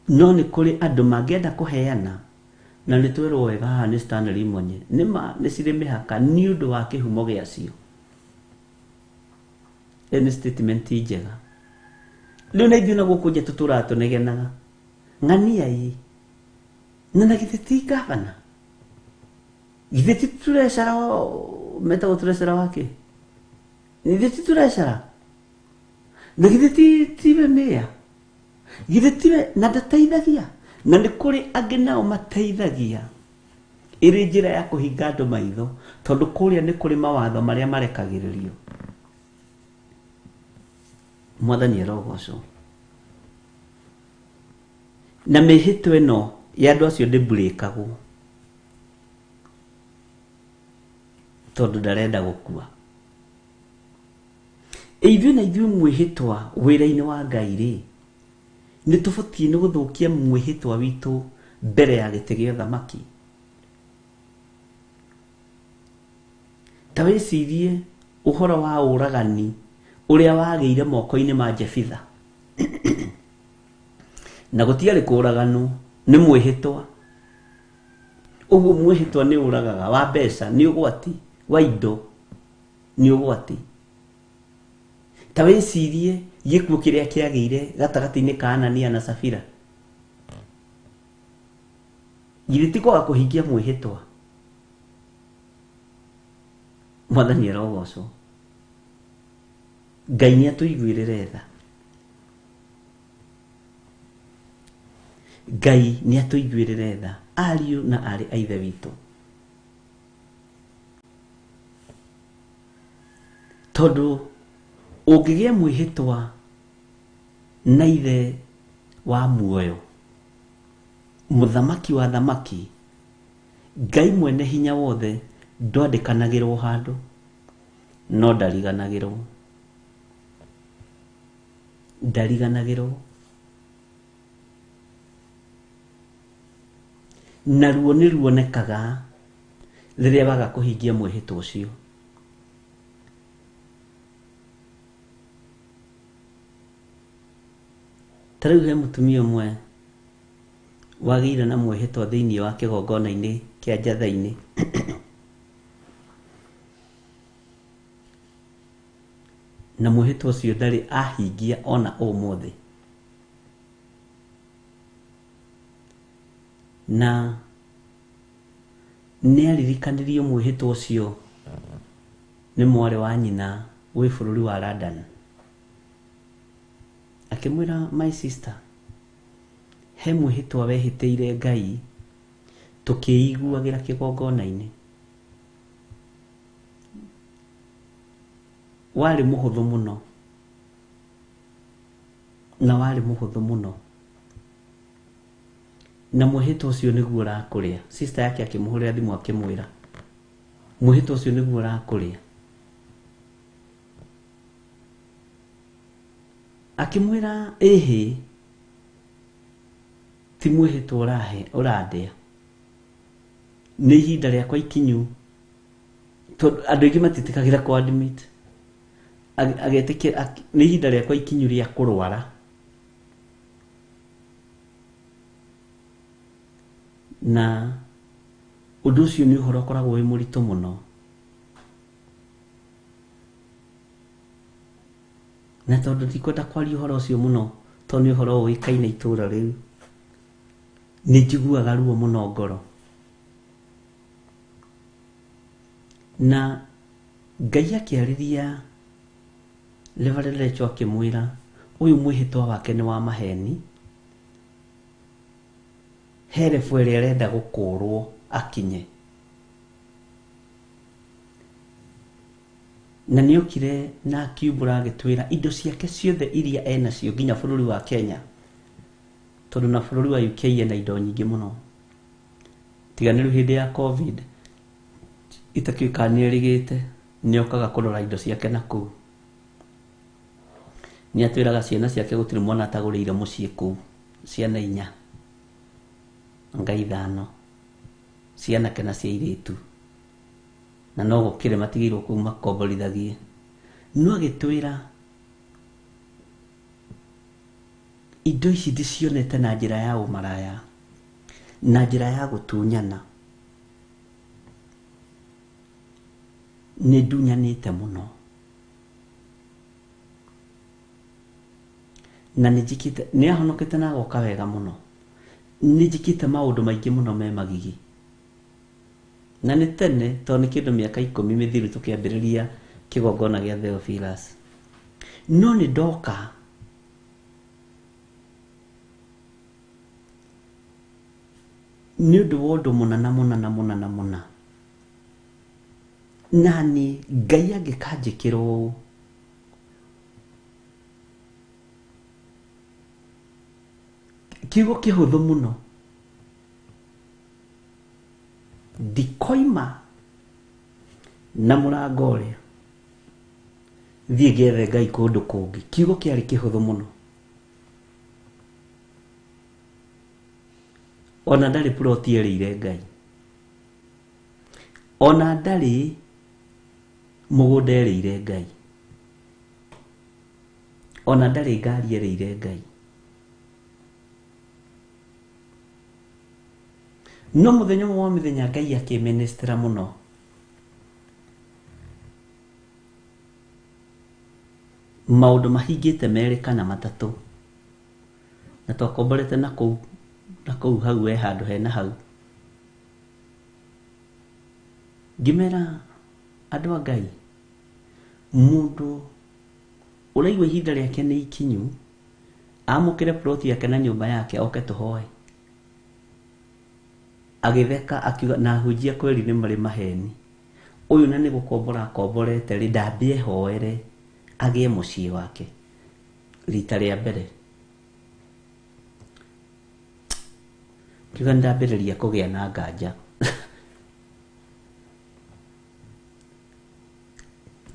A: no nĩ kũrĩ andũ mangĩenda kũheana na nĩ twĩrwo wega haha nĩ Stanley Monye nĩma nĩ cirĩ mĩhaka nĩ ũndũ wa kĩhumo gĩacio nĩ statement njega rĩu na ithuĩ na gũkũ nja tũtũratũnegenaga ng'ania na githĩ ti gavana githĩ ti turecera metagwo turecera wake githĩ ti turecera na githĩ tiwe mĩa githĩ tiwe na ndateithagia na nĩ kũrĩ angĩ nao mateithagia ĩrĩ njĩra ya kũhinga andũ maitho tondũ kũrĩa nĩ kũrĩ mawatho marĩa marekagĩrĩrio Mwathani arogocwo na mĩhĩtwa ĩno ya andũ acio ndĩmburĩkagwo tondu ndarenda gukua ithuĩ na ithuĩ mwĩhĩtwa wĩra-inĩ wa Ngai rĩ nĩ tũbatiĩ nĩ gũthũkia mwĩhĩtwa witũ mbere ya gĩtĩ gĩa ũthamaki ta wĩcirie ũhoro wa ũragani ũrĩa wagĩire moko-inĩ ma Jefitha na gũtiarĩ kũraganwo nĩ mwĩhĩtwa ũguo mwĩhĩtwa nĩ ũragaga wa mbeca nĩ ũgwati wa indo nĩ ũgwati ta wĩcirie gĩkuũ kĩrĩa kĩagĩire gatagatĩ-inĩ ka Anania na Safira githĩ ti kwaga kũhingia mwĩhĩtwa Mwathani arogocwo Ngai nĩ atũiguĩrĩre tha Ngai nĩ atũiguĩrĩre tha ariũ na arĩ a ithe witũ tondu ũngĩgĩa mwĩhĩtwa na ithe wa muoyo mũthamaki wa thamaki Ngai mwene hinya wothe ndwandĩkanagĩrwo handũ no ndariganagĩrwo na ruo nĩ ruonekaga rĩrĩa waga kũhingia mwĩhĩtwa ũcio tarĩu he mũtumia ũmwe wagĩire na mwĩhĩtwa thĩinĩ wa kĩgongona-inĩ kĩa njatha-inĩ na mwĩhĩtwa ũcio ndarĩ ahingia ona ũmũthĩ na nĩ aririkanirio mwĩhĩtwa ũcio nĩ mwarĩ wa nyina wĩ bũrũri wa London akĩmwĩra my sister he mwĩhĩtwa wehĩtĩire Ngai tũkĩiguagĩra kĩgongona-inĩ warĩ mũhũthũ mũno na mwĩhĩtwa ũcio nĩguo ũrakũrĩa sister yake akĩmũhũrĩra thimũ akĩmwĩra mwĩhĩtwa ũcio nĩguo ũrakũrĩa akĩmwĩra ĩhĩ ti mwĩhĩtwa ũrandĩa nĩ ihinda rĩakwa ikinyu tondũ andũ aingĩ matitĩkagĩra kũ admit agetĩkĩra nĩ ihinda rĩakwa ikinyu rĩa kũrwara na Undu ucio ni uhoro ukoragwo wi muritu muno. Na tondu ndikwenda kwaria uhoro ucio muno tondu ni uhoro uikaine itura riu, ni njiguaga ruo muno ngoro. Na Ngai akiariria Reverend Lecho akimwira uyu mwihitwa wake ni wa maheni, herebu ĩrĩa arenda gũkũrwo akinye. Na nĩokire na akiumbũra agĩtwĩra indo ciake ciothe iria enacio nginya bũrũri wa Kenya, tondũ na bũrũri wa UK ena indo nyingĩ mũno. Tiga nĩ rĩu hĩndĩ ya COVID itakĩũĩ kana nĩerĩgĩte nĩokaga kũrora indo ciake nakũu. Nĩatwĩraga ciana ciake gũtirĩ mwana atagũrĩire mũciĩ kũu, ciana 4, Ngai 5, cianake na cia airĩtu, na no gũkĩrĩ matigĩirwo kũu makomborithagie. No agĩtwĩra indo ici ndicionete na njĩra ya ũmaraya, na njĩra ya gũtunyana. Nĩ ndunyanĩte mũno, na nĩ ahonokete na agoka wega mũno. Nĩ njĩkĩte maũndũ maingĩ mũno me magigi, na nĩ tene tondũ nĩ kĩndũ mĩaka 10 mĩthiru tũkĩambĩrĩria kĩgongona gĩa Theophilus. No nĩ ndoka nĩ ũndũ wa ũndũ mũna na ni Ngai angĩkanjĩkĩra ũũ, kiugo kĩhũthũ mũno, ndikoima na mũrango ũrĩa thiĩ gethe Ngai kũndũ kũngĩ. Kiugo kĩarĩ kĩhũthũ mũno, ona ndarĩ ploti erĩire Ngai, ona ndarĩ mũgũnda erĩire Ngai, ona ndarĩ ngari erĩire Ngai. No mũthenya wa mĩthenya Ngai akĩministera mũno. Maũndũ mahingĩte 2 kana 3, na twakomborete na kũu hau we handũ hena hau. Ngĩmera andũ a Ngai, mũndũ ũraigua ihinda rĩake nĩ ikinyu amũkĩre ploti yake na nyũmba yake oke tũhoe. Agĩtheka akiuga na hunjia kweli nĩ marĩ maheni. Ũyũ na nĩ gũkombora akomborete rĩ, ndambie hoere agĩe mũciĩ wake rita rĩa mbere. Kiuga ndambĩrĩria kũgĩa na nganja.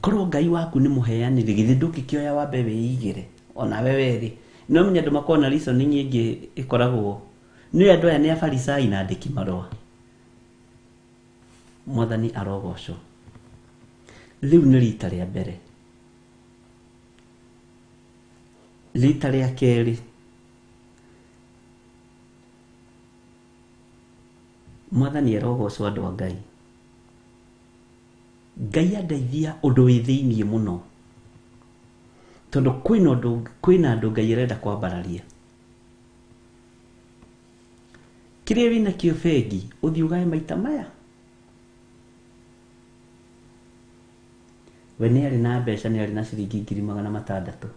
A: Korwo Ngai waku nĩ mũheanĩri, githĩ ndũngĩkĩoya wambe wĩigĩre ona we werĩ. No menya andũ makorwo na reasoning ĩngĩ ĩkoragwo nĩ andũ aya nĩ afarisai na andĩki marũa. Mwathani arogocwo. Rĩu nĩ rita rĩa mbere. Rita rĩa kerĩ, Mwathani arogocwo andũ a Ngai. Ngai andeithia ũndũ wĩ thĩiniĩ mũno, tondũ kwĩna andũ Ngai arenda kwambararia. Kĩrĩa wĩna kĩo bengi ũthiĩ ũgae maita maya. We nĩ arĩ na mbeca, nĩ arĩ na ciringi 600,000.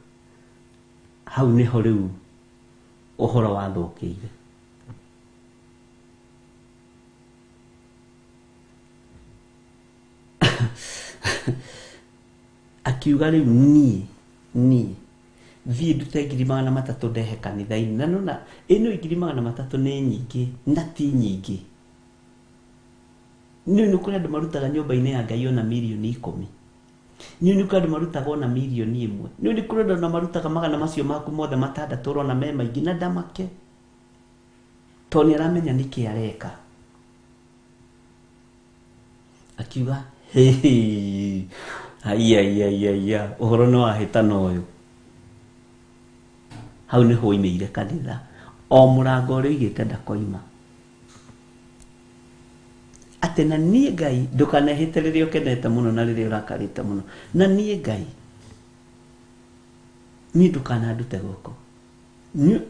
A: Hau nĩho rĩu ũhoro wathũkĩire. Akiuga rĩu niĩ thiĩ ndute 300,000 ndehe kanitha-inĩ. Na nona ĩno 300,000 nĩ nyingĩ na ti nyingĩ. Nĩ kũrĩ andũ marutaga nyũmba-inĩ ya Ngai ona milioni 10. Nĩ kũrĩ andũ marutaga ona milioni 1. Nĩ kũrĩ andũ marutaga magana macio maku mothe 6 ũrona me maingĩ na ndamake, tondũ nĩ aramenya nĩkĩ areka. Akiuga aiya ũhoro nĩ wahĩtana ũyũ. Hau nĩho oimĩire kanitha, o mũrango ũrĩa oigĩte ndakoima. ate na niĩ Ngai ndukanehĩte rĩrĩa ũkenete mũno na rĩrĩa ũrakarĩte mũno, na niĩ Ngai niĩ ndukanandute gũkũ,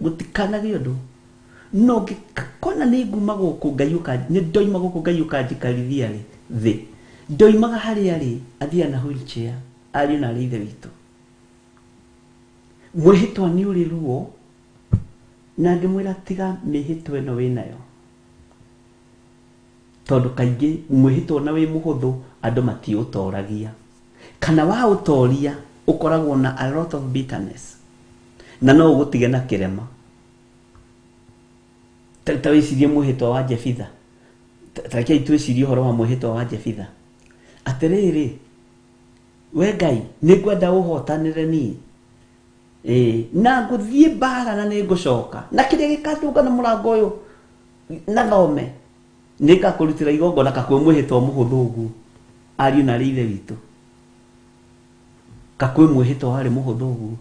A: gũtikanagĩe ũndũ no ngĩkona nĩ nguma gũkũ Ngai nĩ ndoima gũkũ Ngai ũkanjikarithia thĩ, ndoimaga harĩa rĩ athiaga na wheelchair ariũ na ithe witũ, mwĩhĩtwa nĩ ũrĩ ruo na ngĩmwĩra tiga mĩhĩtwa ĩno wĩnayo, tondũ kaingĩ mwĩhĩtwa na wĩ mũhũthũ andũ matiũtoragia, kana waũtoria ũkoragwo na a lot of bitterness na no ũgũtige na kĩrema. Ta wĩcirie mwĩhĩtwa wa Jefitha, ta rekei twĩcirie ũhoro wa mwĩhĩtwa wa Jefitha, atĩrĩrĩ we Ngai nĩ ngwenda ũhotanĩre niĩ na ngũthiĩ mbara na nĩ ngũcoka na kĩrĩa gĩkatũnga na mũrango ũyũ na thome nĩ ngakũrutĩra igongona kakwĩ mwĩhĩtwa mũhũthũ ũguo ariũ na ithe witũ, kakwĩ mwĩhĩtwa warĩ mũhũthũ ũguo,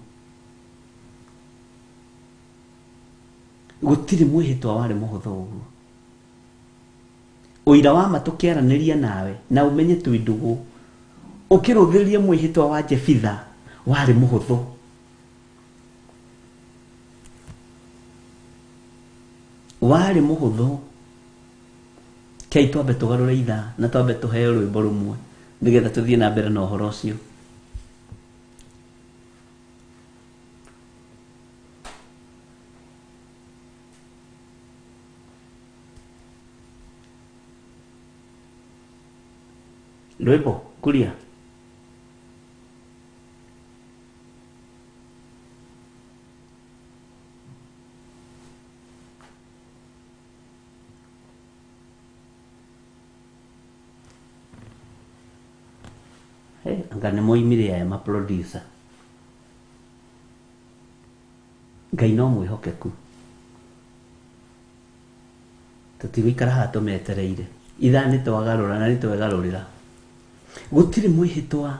A: gũtirĩ mwĩhĩtwa warĩ mũhũthũ ũguo. Ũira wa ma tũkĩaranĩria nawe na ũmenye twĩ ndũgũ, ũkĩrũthĩrĩria mwĩhĩtwa wa Jefitha warĩ mũhũthũ, warĩ mũhũthũ. Kei twambe tũgarũre ithaa na twambe tũheo rwĩmbo rũmwe nĩgetha tũthiĩ na mbere na ũhoro ũcio. Rwĩmbo kuria anga nĩ moimire aya ma producer. Ngai no mwĩhokeku, tũtigũikara haha tũmetereire, ithaa nĩ twagarũra na nĩ twegarũrĩra. Gũtirĩ mwĩhĩtwa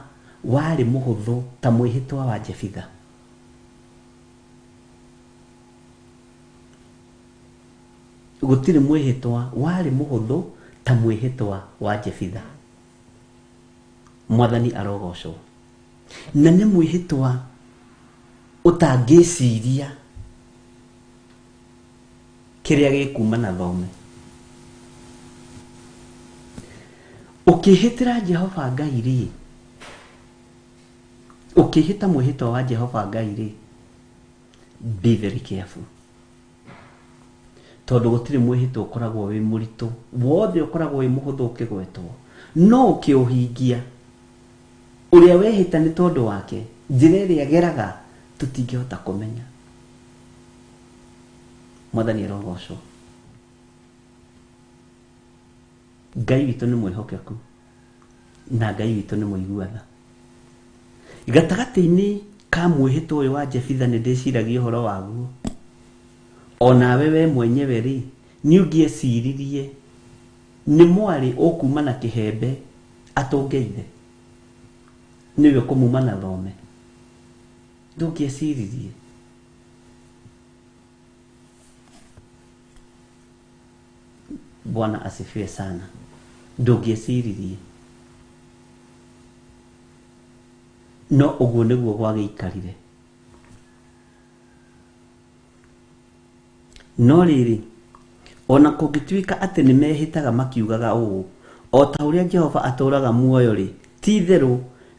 A: warĩ mũhũthũ ta mwĩhĩtwa wa Jefitha. Gũtirĩ mwĩhĩtwa warĩ mũhũthũ ta mwĩhĩtwa wa Jefitha. Mwathani arogocwo. Na nĩ mwĩhĩtwa ũtangĩciria kĩrĩa gĩkuma na thome. Ũkĩhĩtĩra Jehova Ngai rĩ, ũkĩhĩta mwĩhĩtwa wa Jehova Ngai rĩ, be very careful. Tondũ gũtirĩ mwĩhĩtwa ũkoragwo wĩ mũritũ, wothe ũkoragwo wĩ mũhũthũ ũkĩgwetwo, no ũkĩũhingia ũrĩa wehĩta nĩ tondũ wake, njĩra ĩrĩa ageraga tũtingĩhota kũmenya. Mwathani arogocwo. Ngai witũ nĩ mwĩhokeku na Ngai witũ nĩ mũiguatha. Gatagatĩ-inĩ ka mwĩhĩtwa ũyũ wa Jefitha nĩ ndĩciragia ũhoro waguo, onawe we mwenyewe rĩ nĩ ũngĩeciririe nĩ mwarĩ ũkuma na kĩhembe atũnge ithe, nĩwe kũmuma na thome, ndũngĩeciririe. Bwana asifiwe sana. Ndũngĩeciririe. No ũguo nĩguo gwagĩikarire. No rĩrĩ, ona kũngĩtuĩka atĩ nĩ mehĩtaga makiugaga ũũ, o ta ũrĩa Jehova atũraga muoyo rĩ, ti itherũ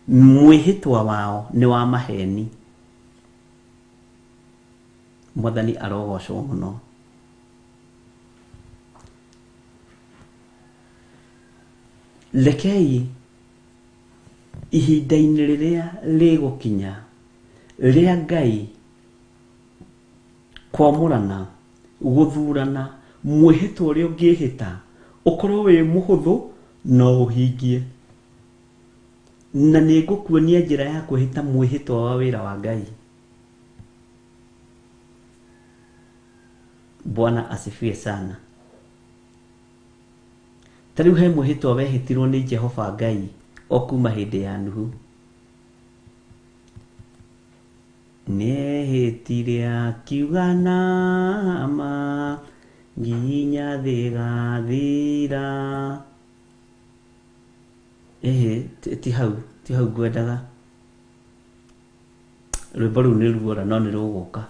A: mwĩhĩtwa wao nĩ wa maheni. Mwathani arogocwo mũno. Rekei ihinda-inĩ rĩrĩa rĩgũkinya rĩa Ngai kwamũrana, gũthurana mwĩhĩtwa ũrĩa ũngĩhĩta ũkorwo wĩ mũhũthũ no ũhingie. Na nĩ ngũkuonia njĩra ya kwĩhĩta mwĩhĩtwa wa wĩra wa Ngai. Bwana asifiwe sana. Tarĩu he mwĩhĩtwa wehĩtirwo nĩ Jehova Ngai o kuma hĩndĩ ya Nuhu. Nĩehĩtire akiuga nama nginya thĩ ĩgathira, ti hau ngwendaga rwĩmbo rũu nĩ ruora no nĩ rũgũka.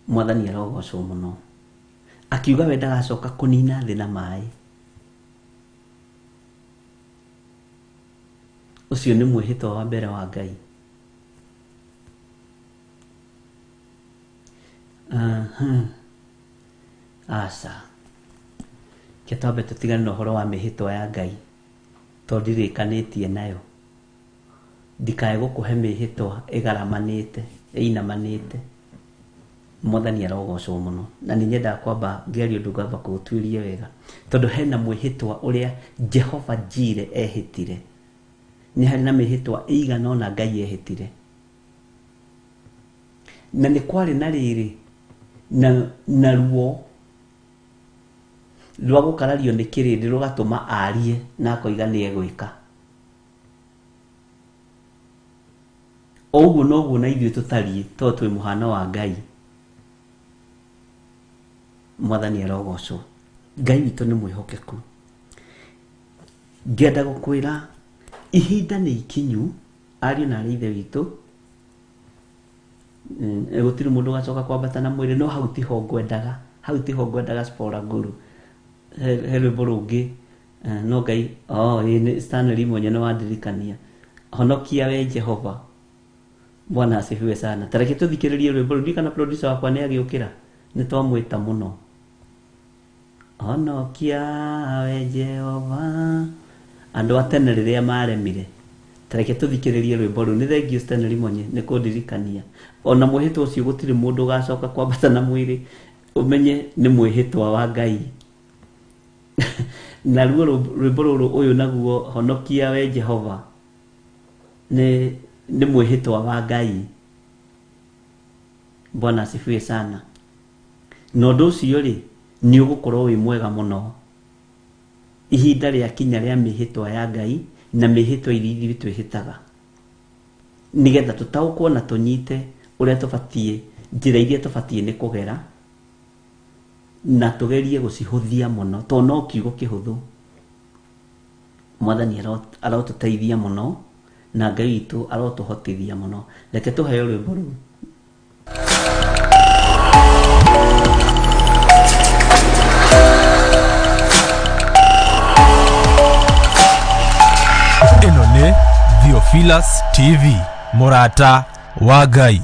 A: Mwathani arogocwo mũno, akiuga we ndagacoka kũnina thĩ na maĩ. Ũcio nĩ mwĩhĩtwa wa mbere wa Ngai. Aca ketwambe tũtigane na ũhoro wa mĩhĩtwa ya Ngai tondũ ndirĩkanĩtie nayo. Ndikae gũkũhe mĩhĩtwa ĩgaramanĩte ĩinamanĩte. Mwathani arogocwo mũno, na nĩ nyendaga kwamba ngĩaria ũndũ ngamba kũũtuĩria wega tondũ hena mwĩhĩtwa ũrĩa Jehova Jire ehĩtire. Nĩ harĩ na mĩhĩtwa ĩigana ona Ngai ehĩtire, na nĩ kwarĩ na rĩrĩ na ruo rwa gũkarario nĩ kĩrĩndĩ rũgatũma arie na akoiga nĩ egwĩka. Ũguo noguo na ithuĩ tũtariĩ tondũ twĩ mũhano wa Ngai. Mwathani arogocwo. Ngai witũ nĩ mwĩhokeku. Ngenda gũkwĩra ihinda nĩ ikinyu, ariũ na arĩ ithe witũ. Gũtirĩ mũndũ gacoka kwambata na mwĩrĩ, no hau tiho ngwendaga Spora Nguru. He rwĩmbo rũngĩ no Ngai nĩ Stanley mwenye nĩ wandirikania, honokia we Jehova. Bwana asifiwe sana. Tareke tũthikĩrĩrie rwĩmbo rũu, kana producer wakwa nĩ agĩũkĩra, nĩ twamwĩta mũno. Honokia we Jehova. Andũ a tene rĩrĩa maremire. Tareke tũthikĩrĩrie rwĩmbo rũu. Nĩ thengio Stanley mwenye nĩ kũndirikania. Ona mwĩhĩtwa ũcio gũtirĩ mũndũ gacoka kwambata na mwĩrĩ, ũmenye nĩ mwĩhĩtwa wa Ngai. Na ruo rwĩmbo rũrũ ũyũ naguo, honokia we Jehova, nĩ mwĩhĩtwa wa Ngai. Bwana asifiwe sana. Na ũndũ ũcio rĩ, nĩ ũgũkorwo wĩ mwega mũno. Ihinda rĩa kinya rĩa mĩhĩtwa ya Ngai na mĩhĩtwa iria ithuĩ twĩhĩtaga, nĩgetha tũtaũkwo na tũnyite ũrĩa tũbatiĩ, njĩra iria tũbatiĩ nĩ kũgera, na tũgerie gũcihũthia mũno tondũ no kiugo kĩhũthũ. Mwathani arotũteithia mũno na Ngai witũ arotũhotithia mũno. Reke tũheo rwĩmbo rũu.
C: Ĩno nĩ Theophilus TV, mũrata wa Ngai.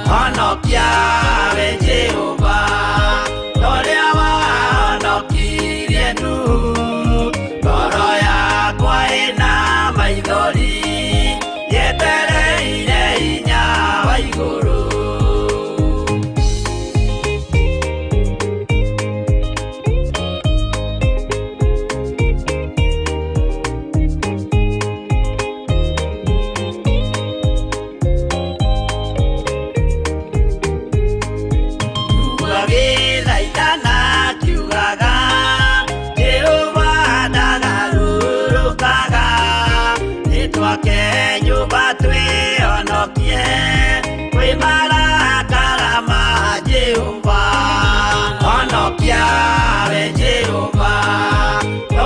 B: Honokia we Jehova, Lord, kwĩ marakara ma Jehova. Honokia we Jehova,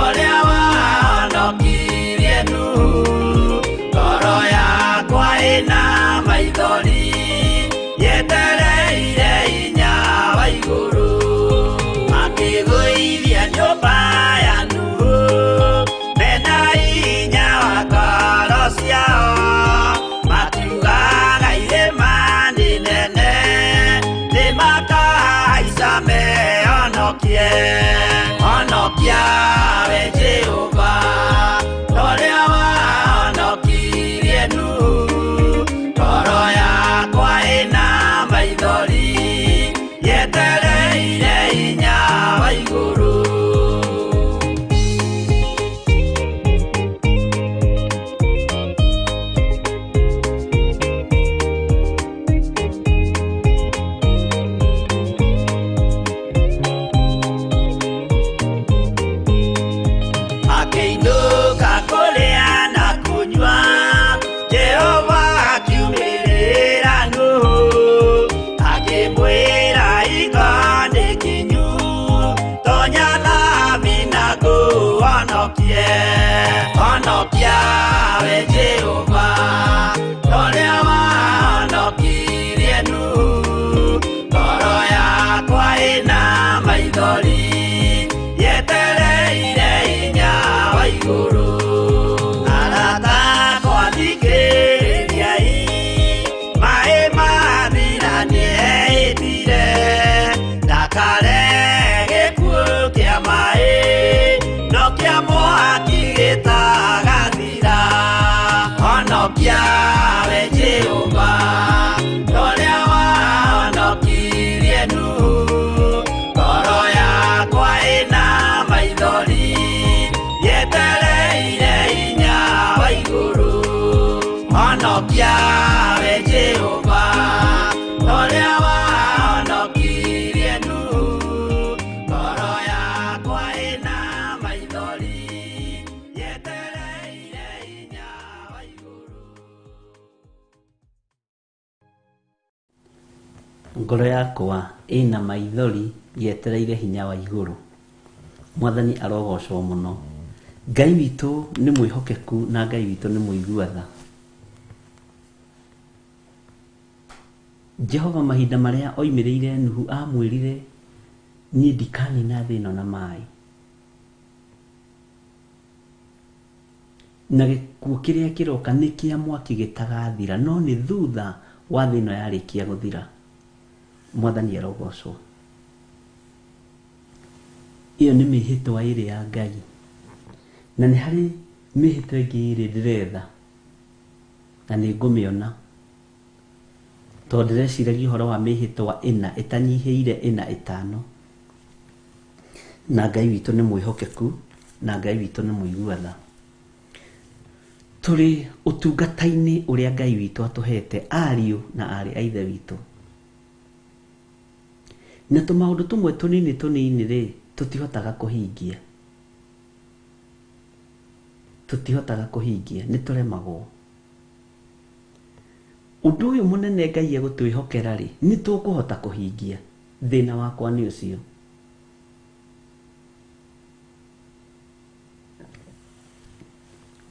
B: ũrĩa wahonokirie Nuhu. Ngoro yakwa ĩna maithori, yetereire hinya wa igũrũ. Akĩgũithia nyũmba ya Nuhu, mena hinya wa ngoro ciao. Makiugaga irĩma nĩ nene, nĩmakahaica mehonokie. Honokia we Jehova, ũrĩa wahonokirie Nuhu. Ngoro yakwa ĩna maithori, yetereire hinya wa igũrũ. Akĩinũka kũrĩa na kũnyua, Jehova akiumĩrĩra Nuhu. Akĩmwĩra iko nĩ kinyu, tonya thami na ngũhonokie. Honokia we Jehova, ũrĩa wahonokirie Nuhu. Ngoro yakwa ĩna maithori, yetereire hinya wa igũrũ. Arata akwa thikĩrĩriai, maĩ mathira nĩehĩtire. Ndakare gĩkuũ kĩa maĩ, no kĩa mwaki gĩtagathira. Honokia we Jehova, ũrĩa wahonokirie Nuhu. Ngoro yakwa ĩna maithori, yetereire hinya wa igũrũ. Honokia we Jehova, ũrĩa wahonokirie Nuhu. Ngoro yakwa ĩna maithori, yetereire hinya wa igũrũ.
A: Ngoro yakwa ĩna maithori yetereire hinya wa igũrũ. Mwathani arogocwo mũno. Ngai witũ nĩ mwĩhokeku na Ngai witũ nĩ mũiguatha. Jehova mahinda marĩa oimĩrĩire Nuhu amwĩrire niĩ ndikanina thĩ ĩno na maĩ. Na gĩkuũ kĩrĩa kĩroka nĩ kĩa mwaki gĩtagathira, no nĩ thutha wa thĩ ĩno yarĩkia gũthira. Mwathani arogocwo. Iyo nĩ mĩhĩtwa ĩrĩ ya Ngai. Na nĩ harĩ mĩhĩtwa ĩngĩ ĩrĩ ndĩretha, na nĩ ngũmĩona. Tondũ ndĩreciragia ũhoro wa mĩhĩtwa ĩna ĩtanyihĩire ĩna ĩtano. Na Ngai witũ nĩ mwĩhokeku, na Ngai witũ nĩ mũiguatha. Tũrĩ ũtungata-inĩ ũrĩa Ngai witũ atũhete ariũ na arĩ a ithe witũ. Na tũmaũndũ tũmwe tũnini tũnini rĩ, tũtihotaga kũhingia. Tũtihotaga kũhingia, nĩ tũremagwo. Ũndũ ũyũ mũnene Ngai egũtwĩhokera rĩ, nĩ tũkũhota kũhingia. Thĩna wakwa nĩ ũcio.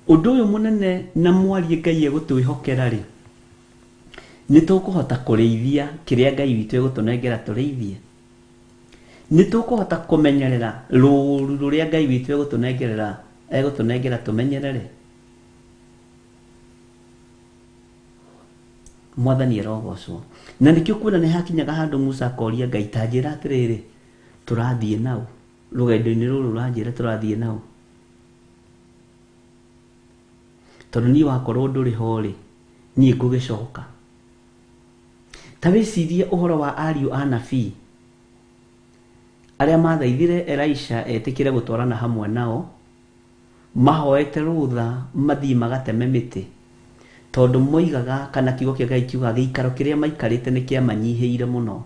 A: Ũndũ ũyũ mũnene na mwarie Ngai egũtwĩhokera rĩ, nĩ tũkũhota kũrĩithia kĩrĩa Ngai witũ egũtũnengera tũrĩithie. Nĩ tũkũhota kũmenyerera rũũru rũrĩa Ngai witũ egũtũnengera tũmenyerere. Mwathani arogocwo. Na nĩkĩo kuona nĩ hakinyaga handũ Musa akoria Ngai, ta njĩra atĩrĩrĩ, tũrathiĩ nau. Rũgendo-inĩ rũrũ rũranjĩra tũrathiĩ nau. Tondũ niĩ wakorwo ndũrĩ ho rĩ, niĩ ngũgĩcoka. Ta wĩcirie ũhoro wa ariũ a nabii arĩa mathaithire Elisha etĩkĩre gũtwarana hamwe nao, mahoete rũtha mathiĩ magateme mĩtĩ. Tondũ moigaga kana kiugo kĩa Ngai kiugaga gĩikaro kĩrĩa maikarĩte nĩ kĩamanyihĩire mũno.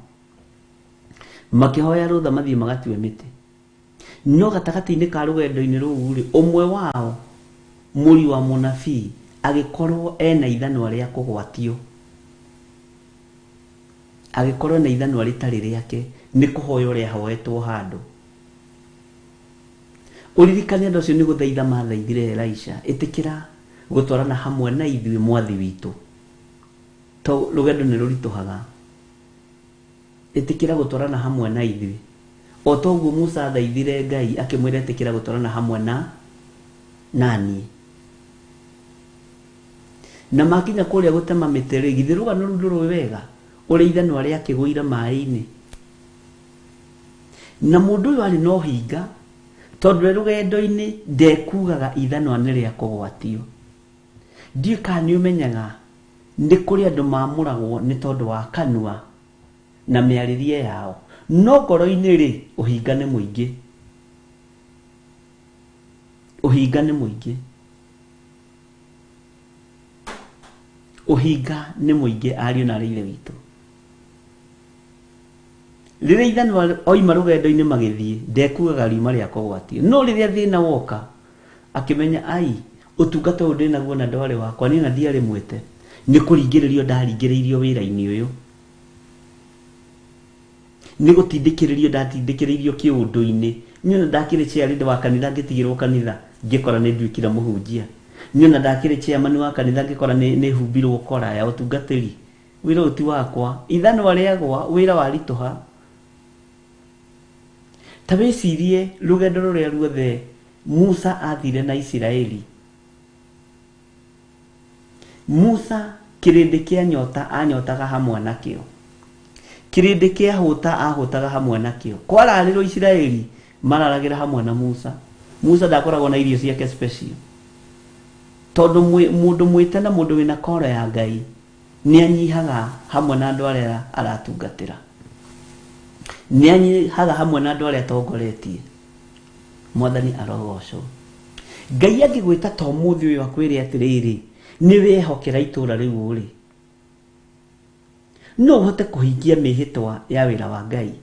A: Makĩhoya rũtha mathiĩ magatue mĩtĩ. No gatagatĩ-inĩ ka rũgendo-inĩ rũu rĩ, ũmwe wao mũriũ wa mũnabii agĩkorwo ena ithanwa rĩa kũgwatio agikorwo na ithanwa ritari riake ni kuhoya uria hoetwo handu. Uririkane andu acio ni guthaitha mathaithire Elisha, itikira gutwarana hamwe na ithuĩ mwathi witu. To rugendo ni rurituhaga. Itikira gutwarana hamwe na ithuĩ. O to guo Musa athaithire Ngai akimwira itikira gutwarana hamwe na nani. Na makinya kuria gutema mitere githĩ rugano rũu ndũrĩ wega ũrĩa ithanwa rĩakĩgũire maĩ-inĩ. Na mũndũ ũyũ arĩ na ũhinga tondũ rũgendo-inĩ ndekugaga ithanwa nĩ rĩa kũgwatio. Ndiũĩ kana nĩ ũmenyaga nĩ kũrĩ andũ mamũragwo nĩ tondũ wa kanua na mĩarĩrie yao, no ngoro-inĩ rĩ ũhinga nĩ mũingĩ. Ũhinga nĩ mũingĩ. Ũhinga nĩ mũingĩ ariũ na ithe witũ. Rĩrĩa ithanwa oima rũgendo-inĩ magĩthiĩ ndekugaga riuma rĩa kũgwatio, no rĩrĩa thĩna woka akĩmenya ai ũtungata ũyũ ndĩnaguo na ndwarĩ wakwa niĩ na ndiarĩ mwĩte, nĩ kũringĩrĩrio ndaringĩrĩirio wĩra-inĩ ũyũ, nĩ gũtindĩkĩrĩrio ndatindĩkĩrĩirio kĩũndũ-inĩ. Niĩ na ndakĩrĩ chairman wa kanitha ngĩtigĩrwo kanitha ngĩkora nĩ nduĩkire mũhunjia. Niĩ na ndakĩrĩ chairman wa kanitha ngĩkora nĩ humbirwo kora ya ũtungatĩri. Wĩra ũyũ ti wakwa, ithanwa rĩagwa wĩra waritũha. Ta wĩcirie rũgendo rũrĩa ruothe Musa athire na Isiraeli. Musa kĩrĩndĩ kĩa nyota anyotaga hamwe nakĩo, kĩrĩndĩ kĩa hũta ahũtaga hamwe nakĩo. Kwararĩrwo Isiraeli mararagĩra hamwe na Musa. Musa ndakoragwo na irio ciake special, tondũ mũndũ mwĩte na mũndũ wĩna kora ya Ngai nĩ anyihaga hamwe na andũ arĩa aratungatĩra, nĩ anyihaga hamwe na andũ arĩa atongoretie. Mwathani arogocwo. Ngai angĩgwĩta ta ũmũthĩ ũyũ akwĩre atĩrĩrĩ nĩ wehokera itũũra rĩu ũrĩ, no ũhote kũhingia mĩhĩtwa ya wĩra wa Ngai,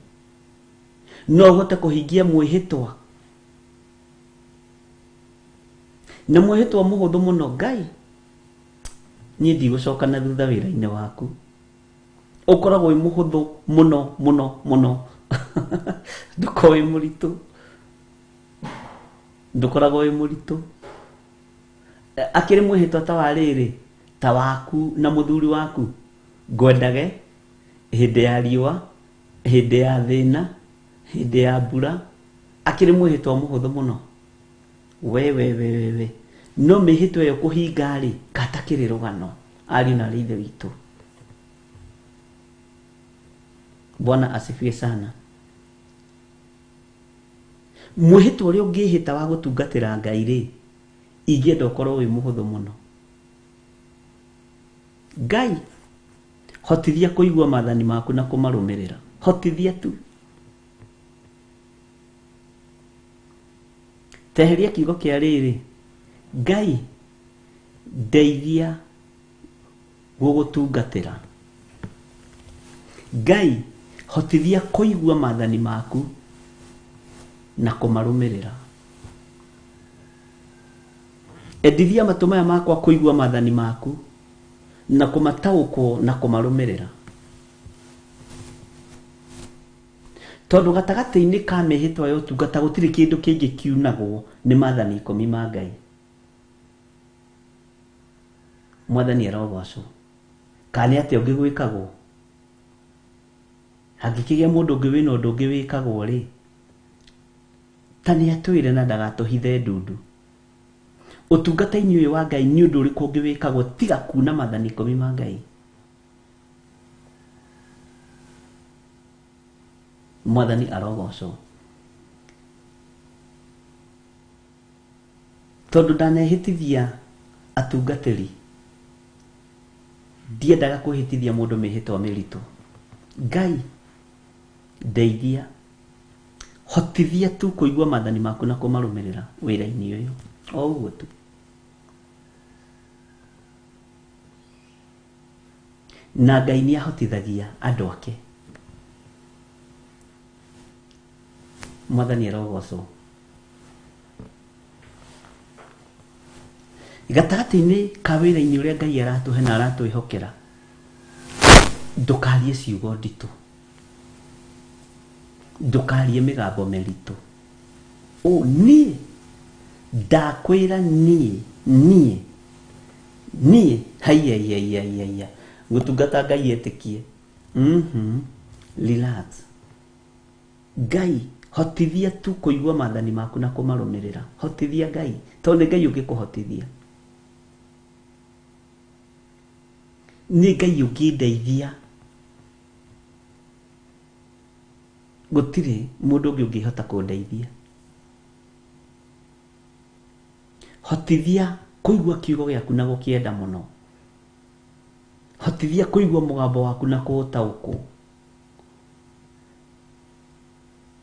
A: no ũhote kũhingia mwĩhĩtwa, na mwĩhĩtwa mũhũthũ mũno. Ngai niĩ ndigũcoka na thutha wĩra-inĩ waku, ũkoragwo wĩ mũhũthũ mũno mũno mũno. Ndũkoragwo wĩ mũritũ, ndũkoragwo wĩ mũritũ. Akĩrĩ mwĩhĩtwa ta wa rĩrĩ, ta waku na mũthuri waku, ngwendage hĩndĩ ya riũa, hĩndĩ ya thĩna, hĩndĩ ya mbura. Akĩrĩ mwĩhĩtwa mũhũthũ mũno. We no mĩhĩtwa ĩyo kũhinga rĩ katakĩrĩ rũgano ariũ na ithe witũ. Bwana asifiwe sana. Mwĩhĩtwa ũrĩa ũngĩhĩta wa gũtungatĩra Ngai rĩ, ingĩenda ũkorwo wĩ mũhũthũ mũno. Ngai hotithia kũigua maathani maku na kũmarũmĩrĩra, hotithia tu. Teheria kiugo kĩa rĩrĩ, Ngai ndeithia gũgũtungatĩra. Ngai hotithia kũigua maathani maku na kũmarũmĩrĩra. Endithia matũ maya makwa kũigua maathani maku na kũmataũkwo na kũmarũmĩrĩra. Tondũ gatagatĩ-inĩ ka mĩhĩtwa ya ũtungata gũtirĩ kĩndũ kĩngĩ kiunagwo nĩ maathani 10 ma Ngai. Mwathani arogocwo. Kana atĩ ũngĩ gwĩkagwo, hangĩkĩgĩa mũndũ ũngĩ wĩna ũndũ ũngĩ wĩkagwo rĩ, ta nĩ atwĩre na ndagatũhithe ndundu. Ũtungata-inĩ ũyũ wa Ngai nĩ ũndũ ũrĩkũ ũngĩ wĩkagwo tiga kuna maathani 10 ma Ngai. Mwathani arogocwo. Tondũ ndanehĩtithia atungatĩri, ndiendaga kũhĩtithia mũndũ mĩhĩtwa mĩritũ. Ngai ndeithia, hotithia tu kũigua maathani maku na kũmarũmĩrĩra wĩra-inĩ ũyũ, o ũguo tu. Na Ngai nĩ ahotithagia andũ ake. Mwathani arogocwo. Gatagatĩ-inĩ ka wĩra-inĩ ũrĩa Ngai aratũhe na aratwĩhokera, ndukarie ciugo nditu, ndukarie migambo meritu. Nie ndakwira nie haiya gutungata Ngai etikie. Relax. Ngai hotithia tu kuigua maathani maku na kumarumirira. Hotithia Ngai, tondu Ngai ungikuhotithia. Ni Ngai ungindeithia. Gutire mundu ungi ungihota kundeithia. Hotithia kuigua kiugo giaku na gukienda muno. Hotithia kuigua mugambo waku na kuutauku.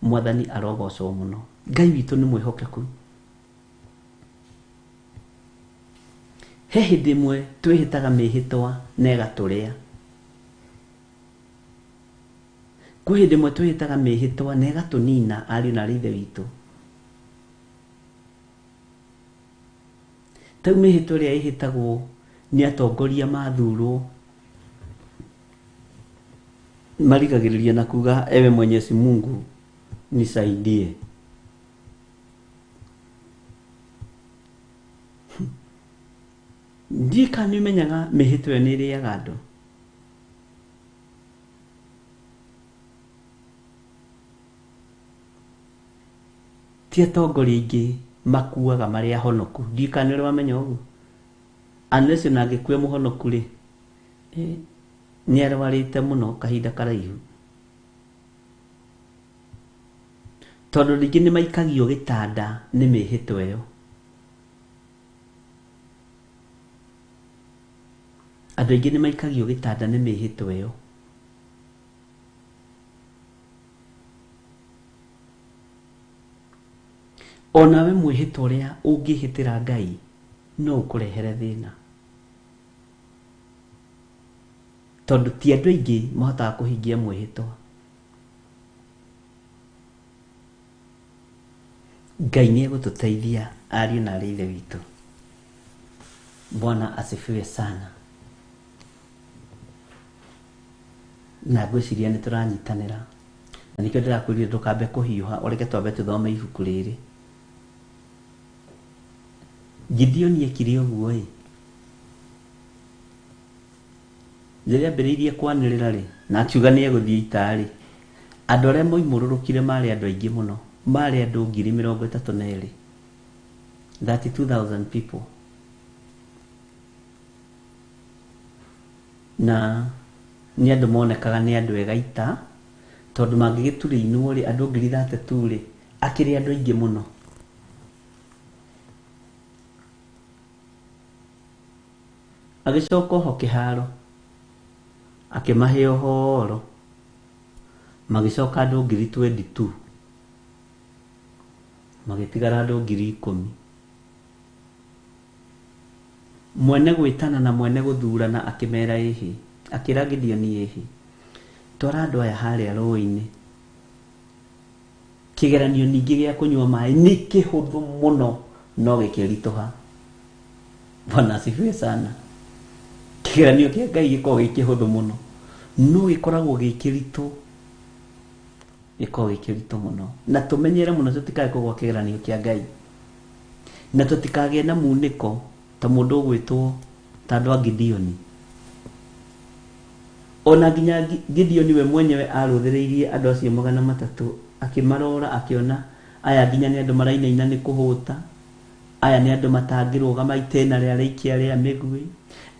A: Mwathani arogocwo muno. Ngai witu ni mwihokeku. He hindi imwe twihitaga mihitwa na igaturia. Kwi hindi imwe twihitaga mihitwa na igatunina ariu na rithe witu. Tau mihitwa ria ihitagwo ni atongoria mathurwo marigagiriria na kuga ewe Mwenyezi Mungu nisaidie. Ndika nimenyaga mihitwa ni iriaga andu. Ti atongoria ingi makuaga maria honoku. Ndika ni wamenya uguo. Unless unangikue muhonoku ri ni arwarite muno kahinda karaihu. Tondu ringi ni maikagio gitanda ni mihitwa iyo. Andu aingi ni maikagio gitanda ni mihitwa iyo. Onawe mwihitwa uria ungihitira Ngai no ukurehere thina. Tondu ti andu aingi mahotaga kuhingia mwihitwa. Ngai ni egututeithia ariu na rithe witu. Bwana asifiwe sana. Na gwiciria ni turanyitanira. Na nikio ndirakwirire ndukambe kuhiuha ureke twambe tuthome ibuku riri. Gideon ekire uguo Riria mbiriirie kwanirira ri na akiuga ni eguthie ita ri. Andu aria moimururukire mari andu aingi muno. Mari andu 32,000. 32,000 people. Na ni andu monekaga ni andu ega ita tondu mangigituri inuo ri andu 32 ri akiri andu aingi muno. Agicoka ho kiharo akimahe uhoro magicoka andu 22 magitigara andu 10,000. Mwene gwitana na mwene guthurana akimera ihi akira Gideon ihi twara andu aya haria rũĩ-inĩ. Kigeranio ningi gia kunyua maĩ ni kihuthu muno no gikirituha. Bwana asifiwe sana. Kigeranio kia Ngai gikoragwo gikihuthu muno no gikoragwo gikiritu. Gikoragwo gikiritu muno na tumenyere muno tutikae kugwa kigeranio kia Ngai na tutikage na muniko ta mundu gwitwo ta andu a Gideon. Ona ginya Gideon we mwenyewe aruthireirie andu acio 300 akimarora akiona aya ginya ni andu marainaina ni kuhuta. Aya ni andu matangirugama itena ria rikia ria migui.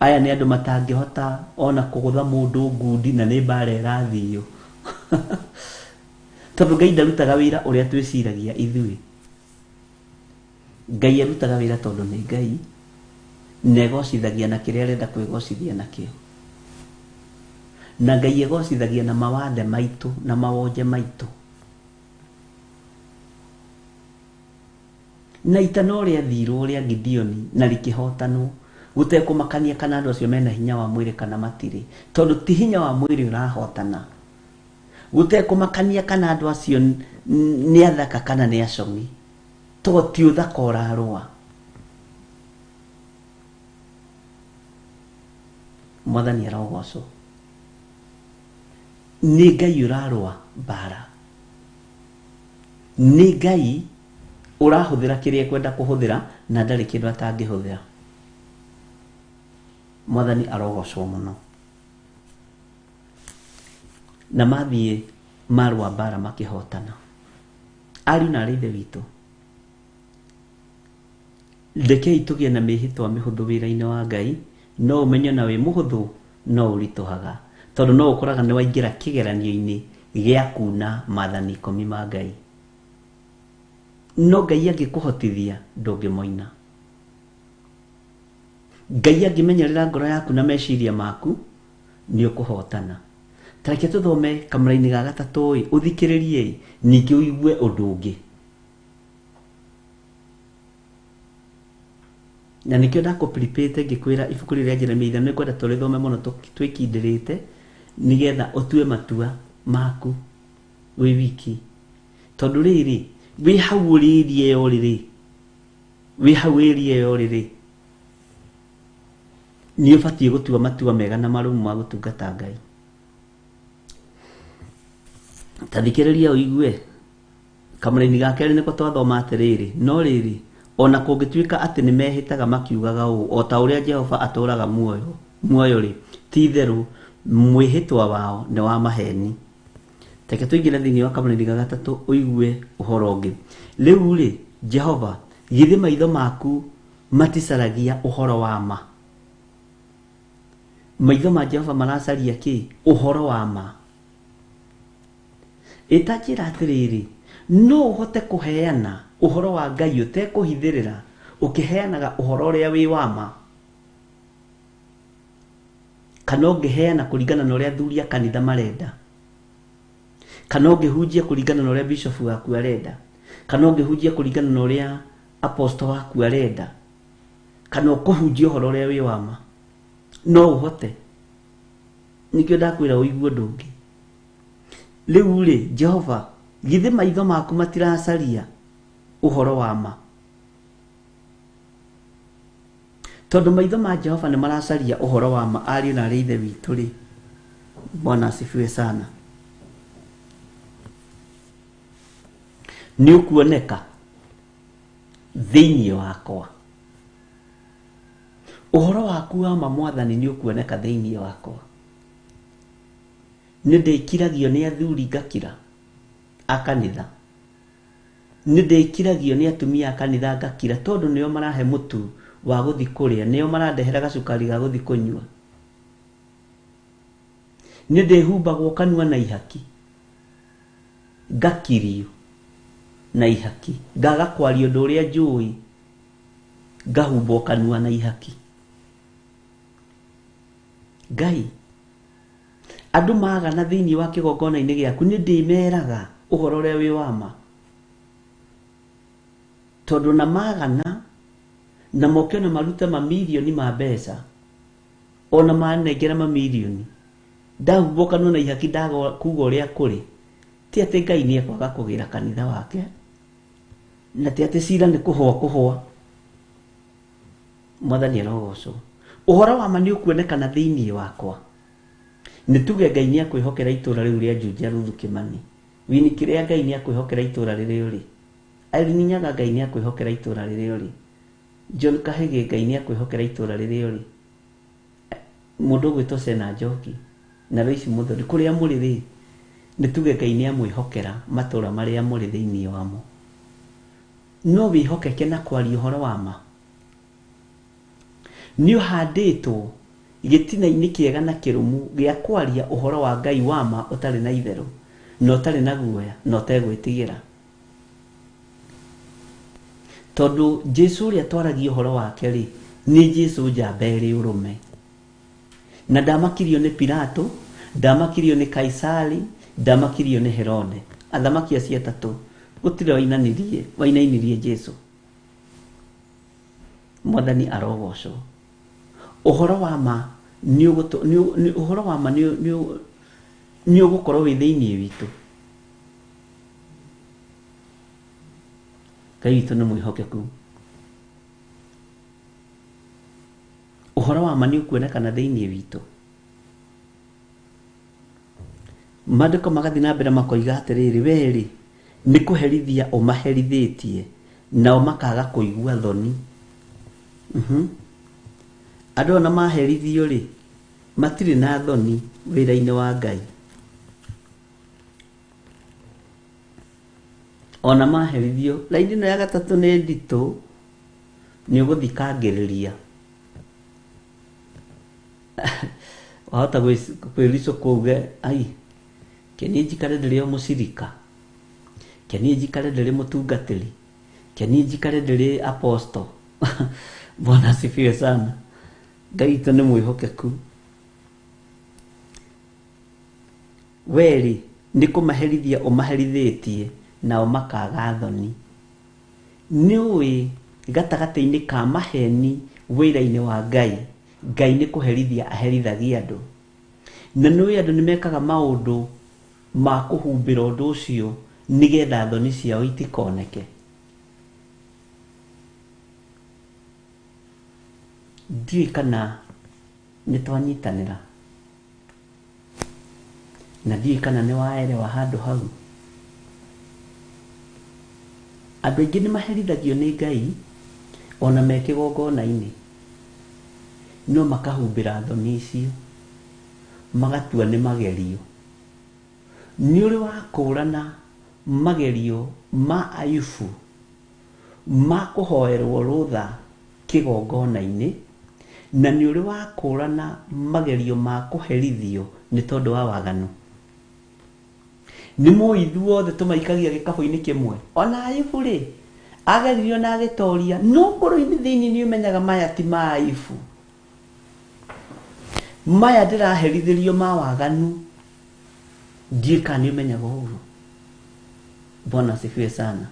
A: Aya ni andu matangihota ona kugutha mundu ngundi na ni mbara irathio. Tondu Ngai ndarutaga wira uria twiciragia ithui. Ngai arutaga wira tondu ni Ngai negocithagia na kiria arenda kwigocithia nakio. Na Ngai egocithagia na mawathe maitu na mawonje maitu. Na itano ria thiru ria Gideon na rikihotanwo gutekumakania kana andu acio mena hinya wa mwiri kana matiri. Tondu ti hinya wa mwiri urahotana. Gutekumakania kana andu acio ni athaka kana ni acongi. To ti uthaka urarua. Mwathani arogocwo. nĩ Ngai ũrarũa mbara, nĩ Ngai ũrahũthĩra kĩrĩa ekwenda kũhũthĩra na ndarĩ kĩndũ atangĩhũthĩra. Mwathani arogocwo mũno. Na mathiĩ marũa mbara makĩhotana. Ariũ na aarĩ a Ithe witũ, rekei tũgĩe na mĩĩhĩtwa mĩhũthũ wĩra-inĩ wa Ngai. No ũmenyo na wĩ mũhũthũ no ũritũhaga, tondũ no ũkoraga nĩ waingĩra kĩgeranio-inĩ gĩa kuuna maathani 10 ma Ngai. No Ngai angĩkũhotithia ndũngĩmoina. Ngai angĩmenyerera ngoro yaku na meciria maku nĩ ũkũhotana. Ta reke tũthome kamũra-inĩ ga gatatũ, ũthikĩrĩrie ningĩ ũigue ũndũ ũngĩ. Na nikio ndakũprepare ngĩkwĩra ibuku rĩrĩa Jeremia nĩ kwenda tũrĩthome mũno twĩkindĩrĩte nigetha ũtue matua maku wĩ wiki. Tondũ rĩrĩ wĩ hau ũrĩrie yo rĩrĩ, wĩ hau ũrĩrie yo rĩrĩ, nĩ ũbatiĩ gũtua matua mega na marũmu ma gũtungata Ngai. Ta thikĩrĩria ũigue kamũra-inĩ ga kerĩ nĩko twathoma atĩrĩrĩ, no rĩrĩ ona kũngĩtuĩka atĩ nĩ mehĩtaga makiugaga ũũ, o ta ũrĩa Jehova atũraga muoyo rĩ, ti itherũ mwĩhĩtwa wao nĩ wa maheni. Reke tũingĩre thĩinĩ wa kamũra-inĩ ga gatatũ ũigue ũhoro ũngĩ. Rĩu rĩ, Jehova, githĩ maitho maku maticaragia ũhoro wa ma? Maitho ma Jehova maracaria kĩ? Ũhoro wa ma. Ĩtanjĩra atĩrĩrĩ, no ũhote kũheana ũhoro wa Ngai ũtekũhithĩrĩra, ũkĩheanaga ũhoro ũrĩa wĩ wa ma? Kana ũngĩheana kũringana na ũrĩa athuri a kanitha marenda? Kana ũngĩhunjia kũringana na ũrĩa bishop waku arenda? Kana ũngĩhunjia kũringana na ũrĩa apostle waku arenda? Kana ũkũhunjia ũhoro ũrĩa wĩ wa ma? No ũhote. Nikio ndakwĩra ũigue ũndũ ũngĩ. Rĩu rĩ, Jehova, githĩ maitho maku matiracaria ũhoro wa ma? Tondũ maitho ma Jehova nĩ maracaria ũhoro wa ma, ariũ na aarĩ a Ithe witũ rĩ, Bwana asifiwe sana. Nĩ ũkuoneka thĩinĩ wakwa. Ũhoro waku wa ma Mwathani nĩ ũkuoneka thĩinĩ wakwa. Nĩ ndĩkiragio nĩ athuri ngakira a kanitha. Nĩ ndĩkiragio nĩ atumia a kanitha ngakira, tondũ nĩo marahe mũtu wa gũthi kũrĩa, nĩo marandehera gacukari ga gũthi kũnyua. Nĩ ndĩhumbagwo kanua na ihaki, ngakirio na ihaki, ngaga kwaria ũndũ ũrĩa njũĩ, ngahumbwo kanua na ihaki. Ngai, andũ magana thĩinĩ wa kĩgongona-inĩ gĩaku nĩ ndĩmeraga ũhoro ũrĩa wĩ wa ma. Tondũ na magana na moke na marute mamirioni ma mbeca, ona manengera mamirioni, ndahumbwo kanua na ihaki, ndaga kuga ũrĩa kũrĩ, ti atĩ Ngai nĩ ekwaga kũgĩra kanitha wake, na ti atĩ cira nĩ kũhũa. Mwathani arogocwo. Ũhoro wa ma nĩ ũkuonekana thĩinĩ wakwa. Nĩ tuge Ngai nĩ akwĩhokera itũũra rĩu rĩa Juja Ruthu Kĩmani. Wini kĩrĩa Ngai nĩ akwĩhokera itũũra rĩrĩ ũrĩ. Irene Nyaga Ngai nĩ akwĩhokera itũũra rĩrĩ ũrĩ. John Kahĩge Ngai nĩ akwĩhokera itũũra rĩrĩ ũrĩ. Mũndũ ũgwĩtwo Sena Njoki na Loisi Muthoni, kũrĩa mũrĩ rĩ, nĩ tuge Ngai nĩ amwĩhokera matũũra marĩa mũrĩ thĩinĩ wamo. No wĩhokeke na kwaria ũhoro wa ma. Nĩ ũhandĩtwo gĩtina-inĩ kĩega na kĩrũmu gĩa kwaria ũhoro wa Ngai wa ma ũtarĩ na itherũ, na ũtarĩ na guoya, na ũtegwĩtigĩra. Tondũ Jesũ ũrĩa twaragia ũhoro wake rĩ, nĩ Jesũ njamba ĩrĩ ũrũme. Na ndamakirio nĩ Pilato, ndamakirio nĩ Kaisari, ndamakirio nĩ Herode. Athamaki acio atatũ gũtirĩ wainainirie Jesũ. Mwathani arogocwo. Ũhoro wa ma nĩ ũgũkorwo wĩ thĩinĩ witũ. Ngai witũ nĩ mwĩhokeku. Ũhoro wa ma nĩ ũkuonekana thĩinĩ witũ. Mandĩko magathi na mbere makoiga atĩrĩrĩ, weri nĩ kũherithia ũmaherithĩtie nao makaga kũigua thoni. Andũ ona maherithio rĩ, matirĩ na thoni wĩra-inĩ wa Ngai. Ona maherithio, raini ĩno ya gatatũ nĩ nditũ, nĩ ũgũthikangĩrĩria. Wahota kwĩricwo kuuge, ai, keni njikare ndĩrĩ o mũcirika, keni njikare ndĩrĩ mũtungatĩri, keni njikare ndĩrĩ apostle. Bwana asifiwe sana. Ngai witũ nĩ mwĩhokeku. Weri nĩ kũmaherithia ũmaherithĩtie nao makaga thoni. Nĩũĩ gatagatĩ-inĩ ka maheni wĩra-inĩ wa Ngai, Ngai nĩ kũherithia aherithagia andũ. Na nĩũĩ andũ nĩ mekaga maũndũ ma kũhumbĩra ũndũ ũcio nĩgetha thoni ciao itikoneke. Ndiũĩ kana nĩ twanyitanĩra, na ndiũĩ kana nĩ waerewa handũ hau. Andũ aingĩ nĩ maherithagio nĩ Ngai ona me kĩgongona-inĩ, no makahumbĩra thoni icio, magatua nĩ magerio. Nĩ ũrĩ wa kũrana magerio ma Ayubu ma kũhoerwo rũtha kĩgongona-inĩ, na nĩ ũrĩ wa kũrana magerio ma kũherithio nĩ tondũ wa waganu. Nĩ mũĩ ithuothe tũmaikagia gĩkabũ-inĩ kĩmwe. Ona Ayubu rĩ, ageririo na agĩtoria, no ngoro-inĩ thĩinĩ nĩ ũmenyaga maya ti ma Ayubu. Maya ndĩraherithĩrio ma waganu. Ndiũĩ kana nĩ ũmenyaga ũguo. Bwana asifiwe sana.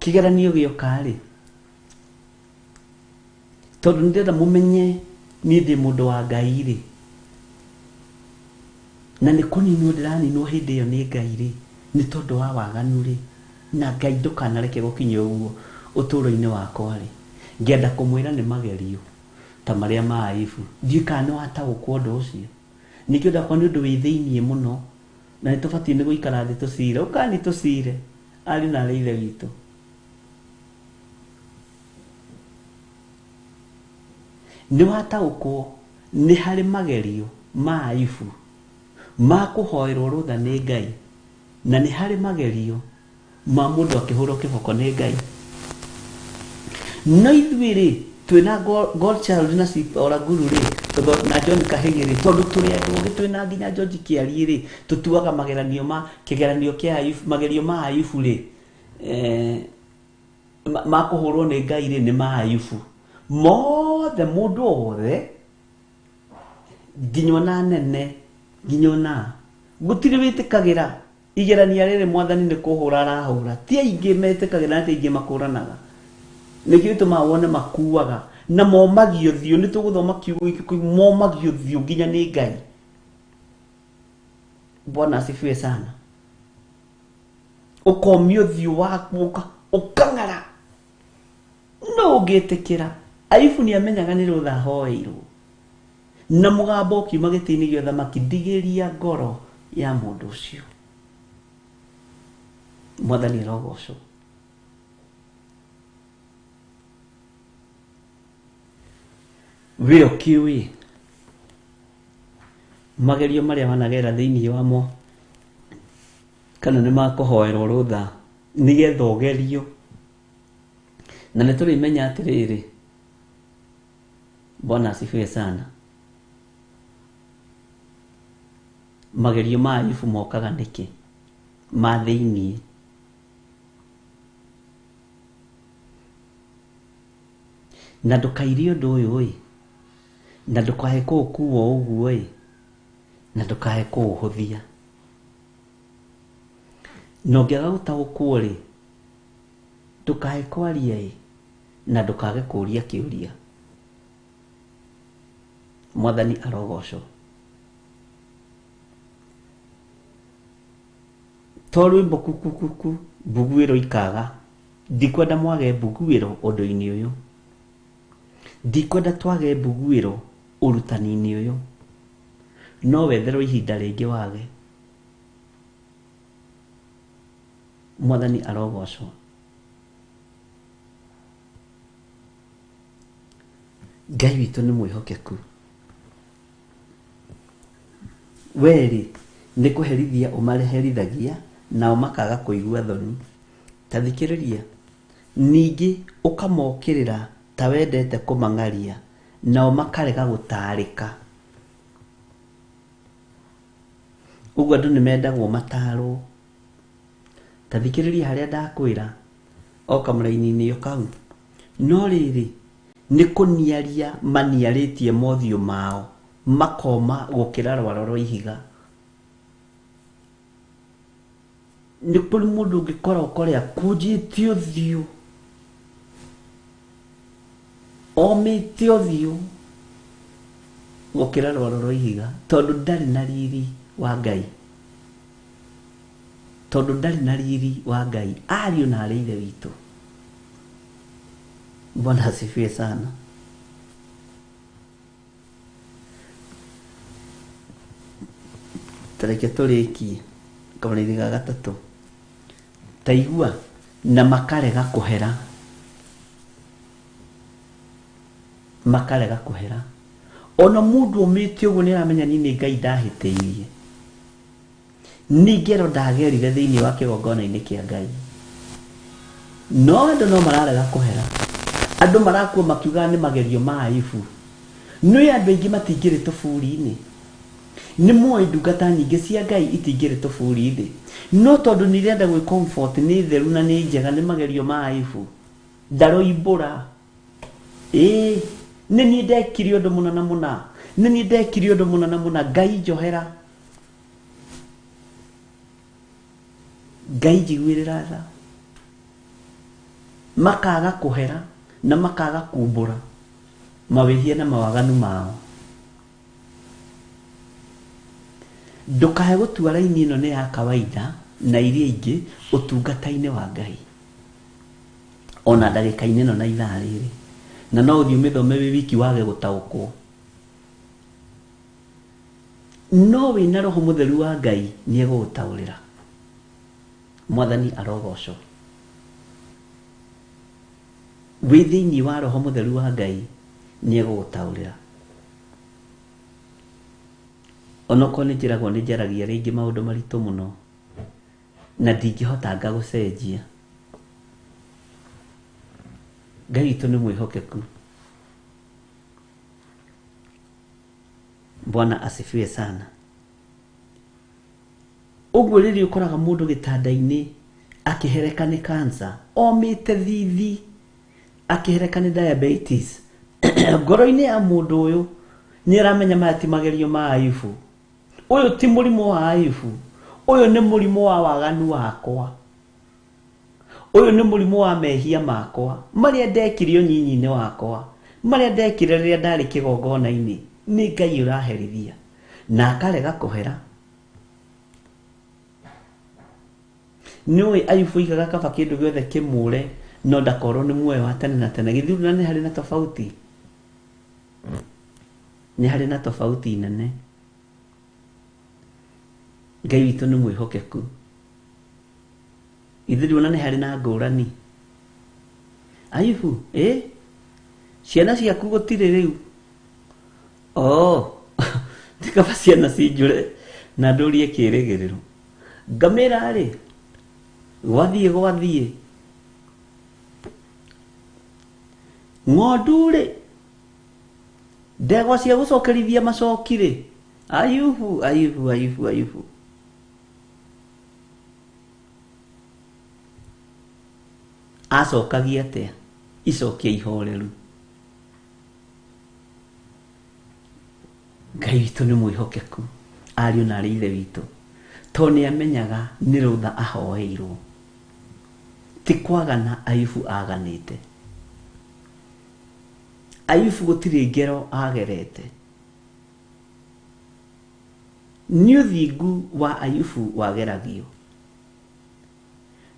A: Kĩgeranio gĩoka rĩ, tondũ nĩndĩrenda mũmenye niĩ ndĩ mũndũ wa Ngai rĩ, na nĩ kũninwo ndĩraninwo hĩndĩ ĩyo nĩ Ngai rĩ, nĩ tondũ wa waganu rĩ, na Ngai ndũkanareke gũkinya ũguo ũtũũro-inĩ wakwa rĩ, ngĩenda kũmwĩra nĩ magerio ta marĩa ma Ayubu. Ndiũĩ kana nĩ wataũkwo ũndũ ũcio. Ningĩ ũndakwa nĩ ũndũ wĩ thĩiniĩ mũno, na nĩ tũbatiĩ nĩ gũikara thĩ tũcire. Ũkani tũcire, arĩ na arĩ ithe witũ. Nĩ wataũkwo nĩ harĩ magerio ma Ayubu ma kũhoerwo rũtha nĩ Ngai, na nĩ harĩ magerio ma mũndũ akĩhũrwo kĩboko nĩ Ngai. No ithuĩ rĩ, twĩna Godchild na Sipora Guru rĩ, na John Kahĩgi rĩ, tondũ tũrĩ andũ ũgĩ, twĩna nginya George Kĩari rĩ, tũtuaga kĩgeranio kĩa Ayubu, magerio ma Ayubu rĩ, ma kũhũrwo nĩ Ngai rĩ, nĩ ma Ayubu. Mothe mũndũ wothe, nginya ona nene, nginya ona gũtirĩ wĩtĩkagĩra igerania rĩrĩ Mwathani nĩ kũhũra arahũra. Ti aingĩ metĩkagĩra na ti aingĩ makũranaga. Nĩkĩo gĩtũmaga wone makuaga na momagio thiũ. Nĩ tũgũthoma kiugo gĩkĩ, momagio thiũ nginya nĩ Ngai. Bwana asifiwe sana. Ũkomio thiũ waku ũkang'ara, no ũngĩtĩkĩra. Ayubu nĩ amenyaga nĩ rũtha ahoeirwo, na mũgambo ũkiuma gĩtĩ-inĩ gĩa ũthamaki, ndigĩria ngoro ya mũndũ ũcio. Mwathani arogocwo. We ũkĩũĩ magerio marĩa managera thĩinĩ wamo, kana nĩ makũhoerwo rũtha nĩgetha ũgerio. Na nĩ tũrĩmenya atĩrĩrĩ, Bwana asifiwe sana, magerio ma Ayubu mokaga nĩkĩ? Ma thĩinĩ. Na ndũkaire ũndũ ũyũ ĩ, na ndũkahe kũũkuo ũguo ĩ, na ndũkahe kũũhũthia. Na ũngĩaga gũtaũkwo rĩ, ndũkahe kwaria ĩ, na ndũkage kũũria kĩũria. Mwathani arogocwo. To rwĩmbo kukukuku, mbuguĩro ikaga. Ndikwenda mwage mbuguĩro ũndũ-inĩ ũyũ. ndikwenda twage mbuguĩro ũrutani-inĩ ũyũ, no wetherwo ihinda rĩngĩ wage. Mwathani arogocwo. Ngai witũ nĩ mwĩhokeku. Weri nĩ kũherithia ũmareherithagia nao makaga kũigua thoni. Ta thikĩrĩria, ningĩ ũkamokĩrĩra ta wendete kũmang'aria nao makarega gũtaarĩka. Ũguo andũ nĩmendagwo matarwo. Ta thikĩrĩria harĩa ndakwĩra o kamũraini-inĩ kau, no rĩrĩ nĩ kũniaria maniarĩtie mothiũ mao makoma gũkĩra rwaro rwa ihiga. Nĩ kũrĩ mũndũ ũngĩkora ũkorĩa kũnjĩte ũthiũ, omĩte ũthiũ gũkĩra rwaro rwa ihiga, tondũ ndarĩ na riri wa Ngai. Tondũ ndarĩ na riri wa Ngai. Ariũ na aarĩ Ithe witũ, Bwana asifiwe sana. Tareke tũrĩkie kamũraini ga gatatũ. Ta igua na makarega kũhera. Makarega kũhera. Ona mũndũ ũmĩte ũguo nĩ aramenya nĩ Ngai ndahĩtĩirie. Ningero ndagerire thĩinĩ wa kĩgongona-inĩ kĩa Ngai. No andũ no mararega kũhera. Andũ marakuo makiuga nĩ magerio ma Ayubu. Nĩ andũ aingĩ matingĩrĩ tũburi-inĩ. Nĩ mũĩ ndungata nyingĩ cia Ngai itingĩrĩ tũburi-inĩ. No tondũ nĩ irenda gwĩ comfort, nĩ theru na nĩ njega, nĩ magerio ma Ayubu. Ndaroimbũra. Nĩ niĩ ndekire ũndũ mũna na mũna. Nĩ niĩ ndekire ũndũ mũna na mũna. Ngai njohera. Ngai njiguĩrĩra tha. Makaga kũhera na makaga kumbũra mawĩhia na mawaganu mao. Ndũkahe gũtua raini ĩno nĩ ya kawaida na iria ingĩ ũtungata-inĩ wa Ngai. Ona ndagĩka-inĩ ĩno na ithaa rĩrĩ. Na no ũthiĩ ũmĩthome wĩ wiki wage gũtaũkwo. No wĩna Roho Mũtheru wa Ngai nĩ egũgũtaũrĩra. Mwathani arogocwo. Wĩ thĩinĩ wa Roho Mũtheru wa Ngai nĩ egũgũtaũrĩra. Onokorwo nĩ njĩragwo nĩ njaragia rĩngĩ maũndũ maritũ mũno na ndingĩhota gũcenjia. Ngai witũ nĩ mwĩhokeku. Bwana asifiwe sana. Ũguo rĩrĩa ũkoraga mũndũ gĩtanda-inĩ akĩhereka nĩ cancer, omĩte thithi, akĩhereka nĩ diabetes, ngoro-inĩ ya mũndũ ũyũ nĩ aramenya maya ti magerio ma Ayubu. Ũyũ ti mũrimũ wa Ayubu. Ũyũ nĩ mũrimũ wa waganu wakwa. Ũyũ nĩ mũrimũ wa mehia makwa marĩa ndekire ũnyinyi-inĩ wakwa, marĩa ndekire rĩrĩa ndarĩ kĩgongona-inĩ. Nĩ Ngai ũraherithia na akarega kũhera. Nĩũĩ Ayubu aigaga kaba kĩndũ gĩothe kĩmũre no ndakorwo nĩ muoyo wa tene na tene. Gĩthurano nĩ harĩ na tofauti. Nĩ harĩ na tofauti nene. Ngai witũ nĩ mwĩhokeku. Ithuĩ nĩ harĩ na ngũrani. Ayubu, ciana ciaku gũtirĩ rĩu. Ndikaba ciana cinjũre na ndũrie kĩrĩgĩrĩro. Ngamĩra rĩ, gwathiĩ. Ng'ondu rĩ, ndegwa cia gũcokerithia macoki rĩ. Ayubu. Acokagia atĩa? Icokia ihoreru. Ngai witũ nĩ mwĩhokeku. Ariũ na aarĩ Ithe witũ, to nĩ amenyaga nĩ rũtha ahoeirwo. Ti kwagana Ayubu aganĩte. Ayubu gũtirĩ ngero agerete. Nĩ ũthingu wa Ayubu wageragio.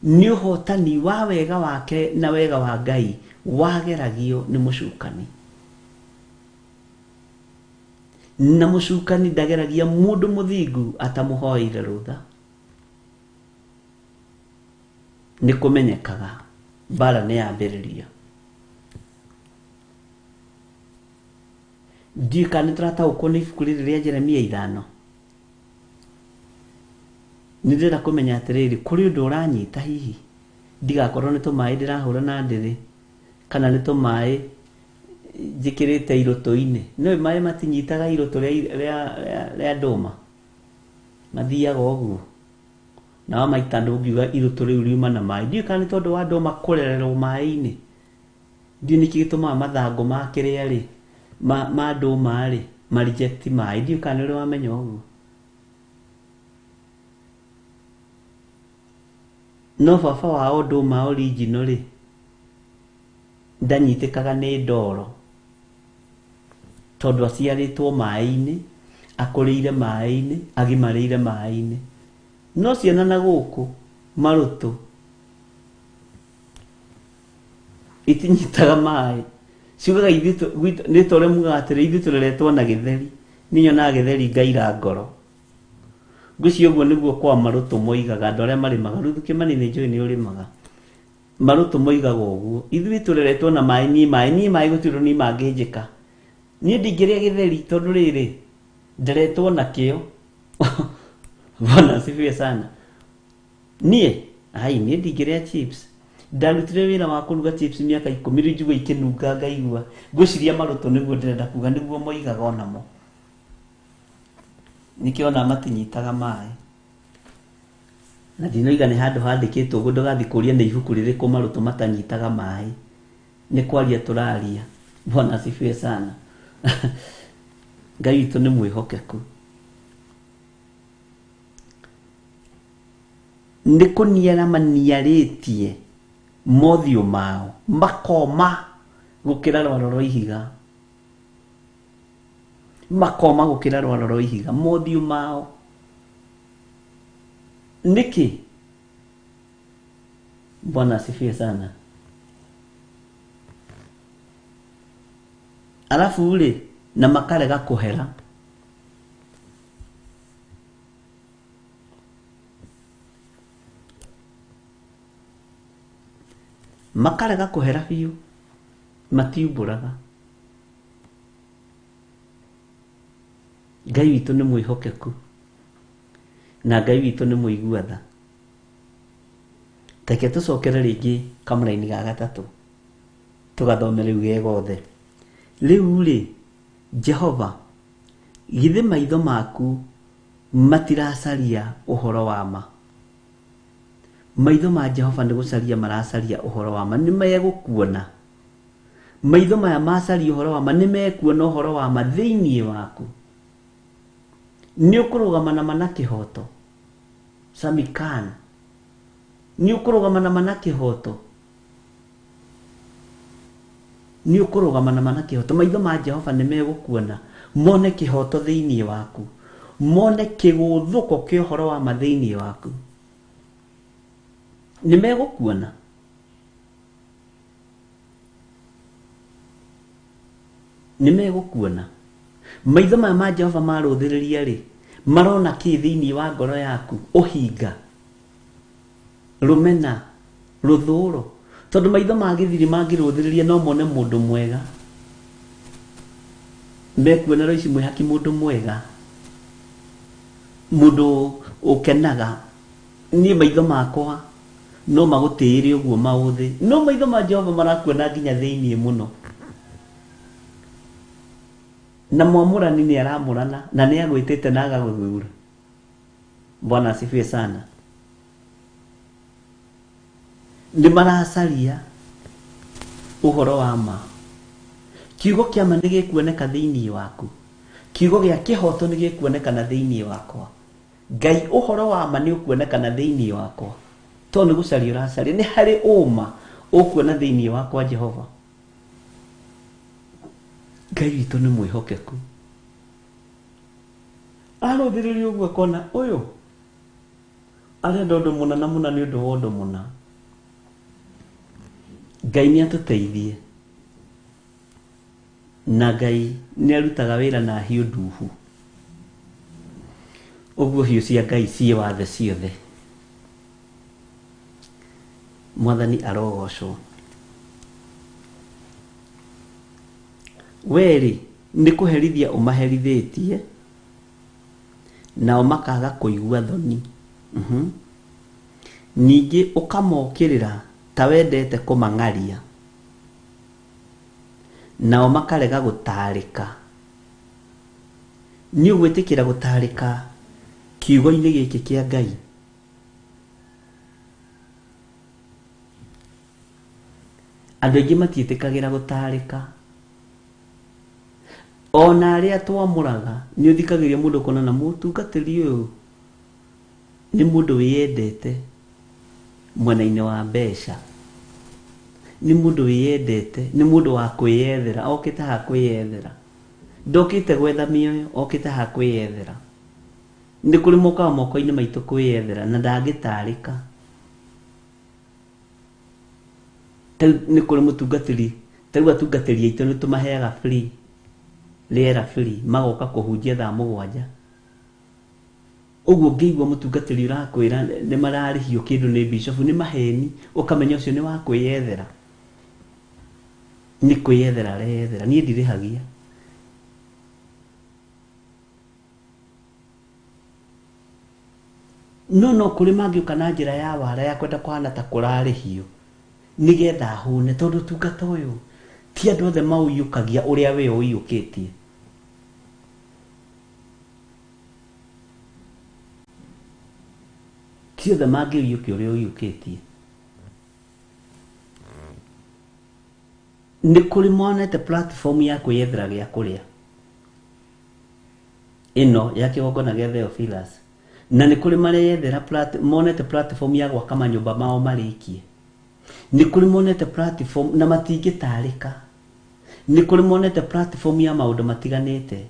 A: Nĩ ũhotani wa wega wake na wega wa Ngai wageragio nĩ mũcukani. na mucukani ndageragia mundu muthingu atamuhoire rutha. Nikumenyekaga bara ni yambiriria. Ndika nitrata ukoni ibuku riri ria Jeremia 5. Nindira kumenya atiriri kuri undu uranyita hihi ndigakorwo ni tumai ndirahura na ndiri kana ni tumai njikirite iroto-ini. No mai matinyitaga iroto ria nduma mathiaga uguo na wamaita ndungiuga iroto riu riuma na mai. Ndika ni tondu wa nduma kurererwo mai-ini. Ndi niki gituma mathango ma kiria ri ma nduma ri ma reject mai. Ndika ni ri wamenya uguo. No baba wao nduma original ri ndanyitikaga ni ndoro tondu aciaritwo mai-ini, akurire mai-ini, agimarire mai-ini. No ciana na guku marutu itinyitaga mai ciugaga ni tore muga atiri ithu tureretwo na githeri ninyona githeri ngaira ngoro. Ngucio guo niguo kwa marutu moigaga andu aria marimaga Ruth Kimani ni njui ni urimaga marutu moigaga uguo. Ithu tureretwo na mai gutirwo ni manginjika. Ni ndingiria githeri tondu riri nderetwo na kio. Bwana sifie sana. Nie ndingiria chips. Ndarutire wira wa kuruga chips miaka 10 rijugwa ikinunga ngaigua. Ngwiciria marutu niguo ndirenda kuga niguo moigaga onamo. Nikiona matinyitaga mai. Na ndinoiga ni handu handikitwo guo ndugathi kuria ni ibuku ririku marutu matanyitaga mai. Ni kwaria turaria. Bwana sifie sana. Ngai witu ni mwihokeku. Nikuniara maniaritie mothio mao makoma gukira rwaro rwa ihiga. Makoma gukira rwaro rwa ihiga mothio mao. Niki Bwana sifie sana. Alafu ule na makarega kuhera. Makarega kuhera biu matiumburaga. Ngai witu ni mwihokeku na Ngai witu ni muiguatha. Take tucokere ringi kamera-ini ga gatatu tugathomere uge gothe. Riu ri Jehova githe maitho maku matiracaria uhoro wa ma. Maitho ma Jehova ni gucaria maracaria uhoro wa ma. Ni megukuona. Maitho maya macaria uhoro wa ma ni mekuona uhoro wa ma thiini waku. Ni ukurugama na mana kihoto. Samikan. Ni ukurugama na mana kihoto. Ni ukurugama na mana kihoto. Maitho ma Jehova ni megukuona. Mone kihoto thiini waku. Mone kiguthuko kia uhoro wa ma thiini waku. Ni megukuona. Ni megukuona. Maitho maya ma Jehova maruthiriria ri marona ki thiini wa ngoro yaku uhinga rumena ruthuro tondu maitho ma githiri mangiruthiriria no mone mundu mwega. Mekuona roici mwihaki mundu mwega mundu ukenaga. Ni maitho makwa no magutire uguo mauthi. No maitho ma Jehova marakuona nginya thiini muno. Na mwamurani ni aramurana na ni agwitite na agaguthura. Bwana asifie sana. Ni maracaria uhoro wa ma. Kiugo kia ma ni gikuoneka thiini waku. Kiugo gia kihoto ni gikuoneka na thiini wakwa. Ngai uhoro wa ma ni ukuoneka na thiini wakwa. To ni gucaria uracaria ni hari uma ukuona thiini wakwa Jehova. Ngai witu ni mwihokeku. Aruthiriria uguo kona uyu arenda undu muna na muna ni undu wa undu muna. Ngai ni atuteithie na Ngai nĩ arutaga wĩra na hiũ nduhu. Ũguo hiũ cia Ngai ciĩ wathe ciothe. Mwathani arogocwo. Weri nĩ kũherithia ũmaherithĩtie nao makaga kũigua thoni. Ningĩ ũkamokĩrĩra ta wendete kũmang'aria nao makarega gũtaarĩka. Nĩ ũgwĩtĩkĩra gũtaarĩka kiugo-inĩ gĩkĩ kĩa Ngai? Andũ aingĩ matiĩtĩkagĩra gũtaarĩka. Ona arĩa twamũraga nĩ ũthikagĩria mũndũ kona na mũtungatĩri ũyũ nĩ mũndũ wĩyendete mwena-inĩ wa mbeca, nĩ mũndũ wĩyendete, nĩ mũndũ wa kwĩyethera, okĩte ha kwĩyethera, ndokĩte gwetha mĩoyo, okĩte ha kwĩyethera. Nĩ kũrĩ mokaga moko-inĩ maitũ kwĩyethera na ndangĩtaarĩka. Nĩ kũrĩ mũtungatĩri, tarĩu atungatĩri aitũ nĩ tũmaheaga free, rĩera free, magoka kũhunjia thaa 7. Ũguo ngĩigua mũtungatĩri ũrakwĩra nĩ mararĩhio kĩndũ nĩ bishop, nĩ maheni, ũkamenya ũcio nĩ wa kwĩyethera. Nĩ kwĩyethera areyethera, niĩ ndirĩhagia. No kũrĩ mangĩũka na njĩra ya wara ya kwenda kũhana ta kũrarĩhio nĩgetha hũne, tondũ tungata ũyũ ti andũ othe maũiyũkagia ũrĩa we ũiyũkĩtie. Ti othe mangĩiyũkia ũrĩa ũiyũkĩtie. Nĩ kũrĩ monete platform ya kwĩyethera gĩa kũrĩa ĩno ya kĩgongona gĩa Theophilus, na nĩ kũrĩ mareyethera monete platform ya gwaka manyũmba mao marĩkie. Nĩ kũrĩ monete platform na matingĩtaarĩka. Nĩ kũrĩ monete platform ya maũndũ matiganĩte.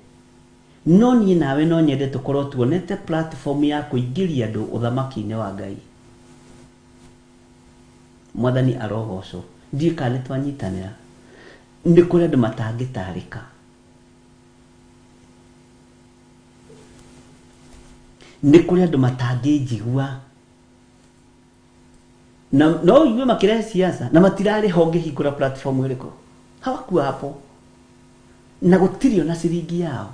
A: No niĩ nawe no nyende tũkorwo tuonete platform ya kũingĩria andũ ũthamaki-inĩ wa Ngai. Mwathani arogocwo. Ndiĩ kana nĩ twanyitanĩra. Nĩ kũrĩ andũ matangĩtaarĩka. Nĩ kũrĩ andũ matangĩnjigua. No iwe makĩrehe siasa na matirarĩ honge hingũra platform ĩrĩkũ. Hawakuwa hapo. Na gũtirĩ ona ciringi yao.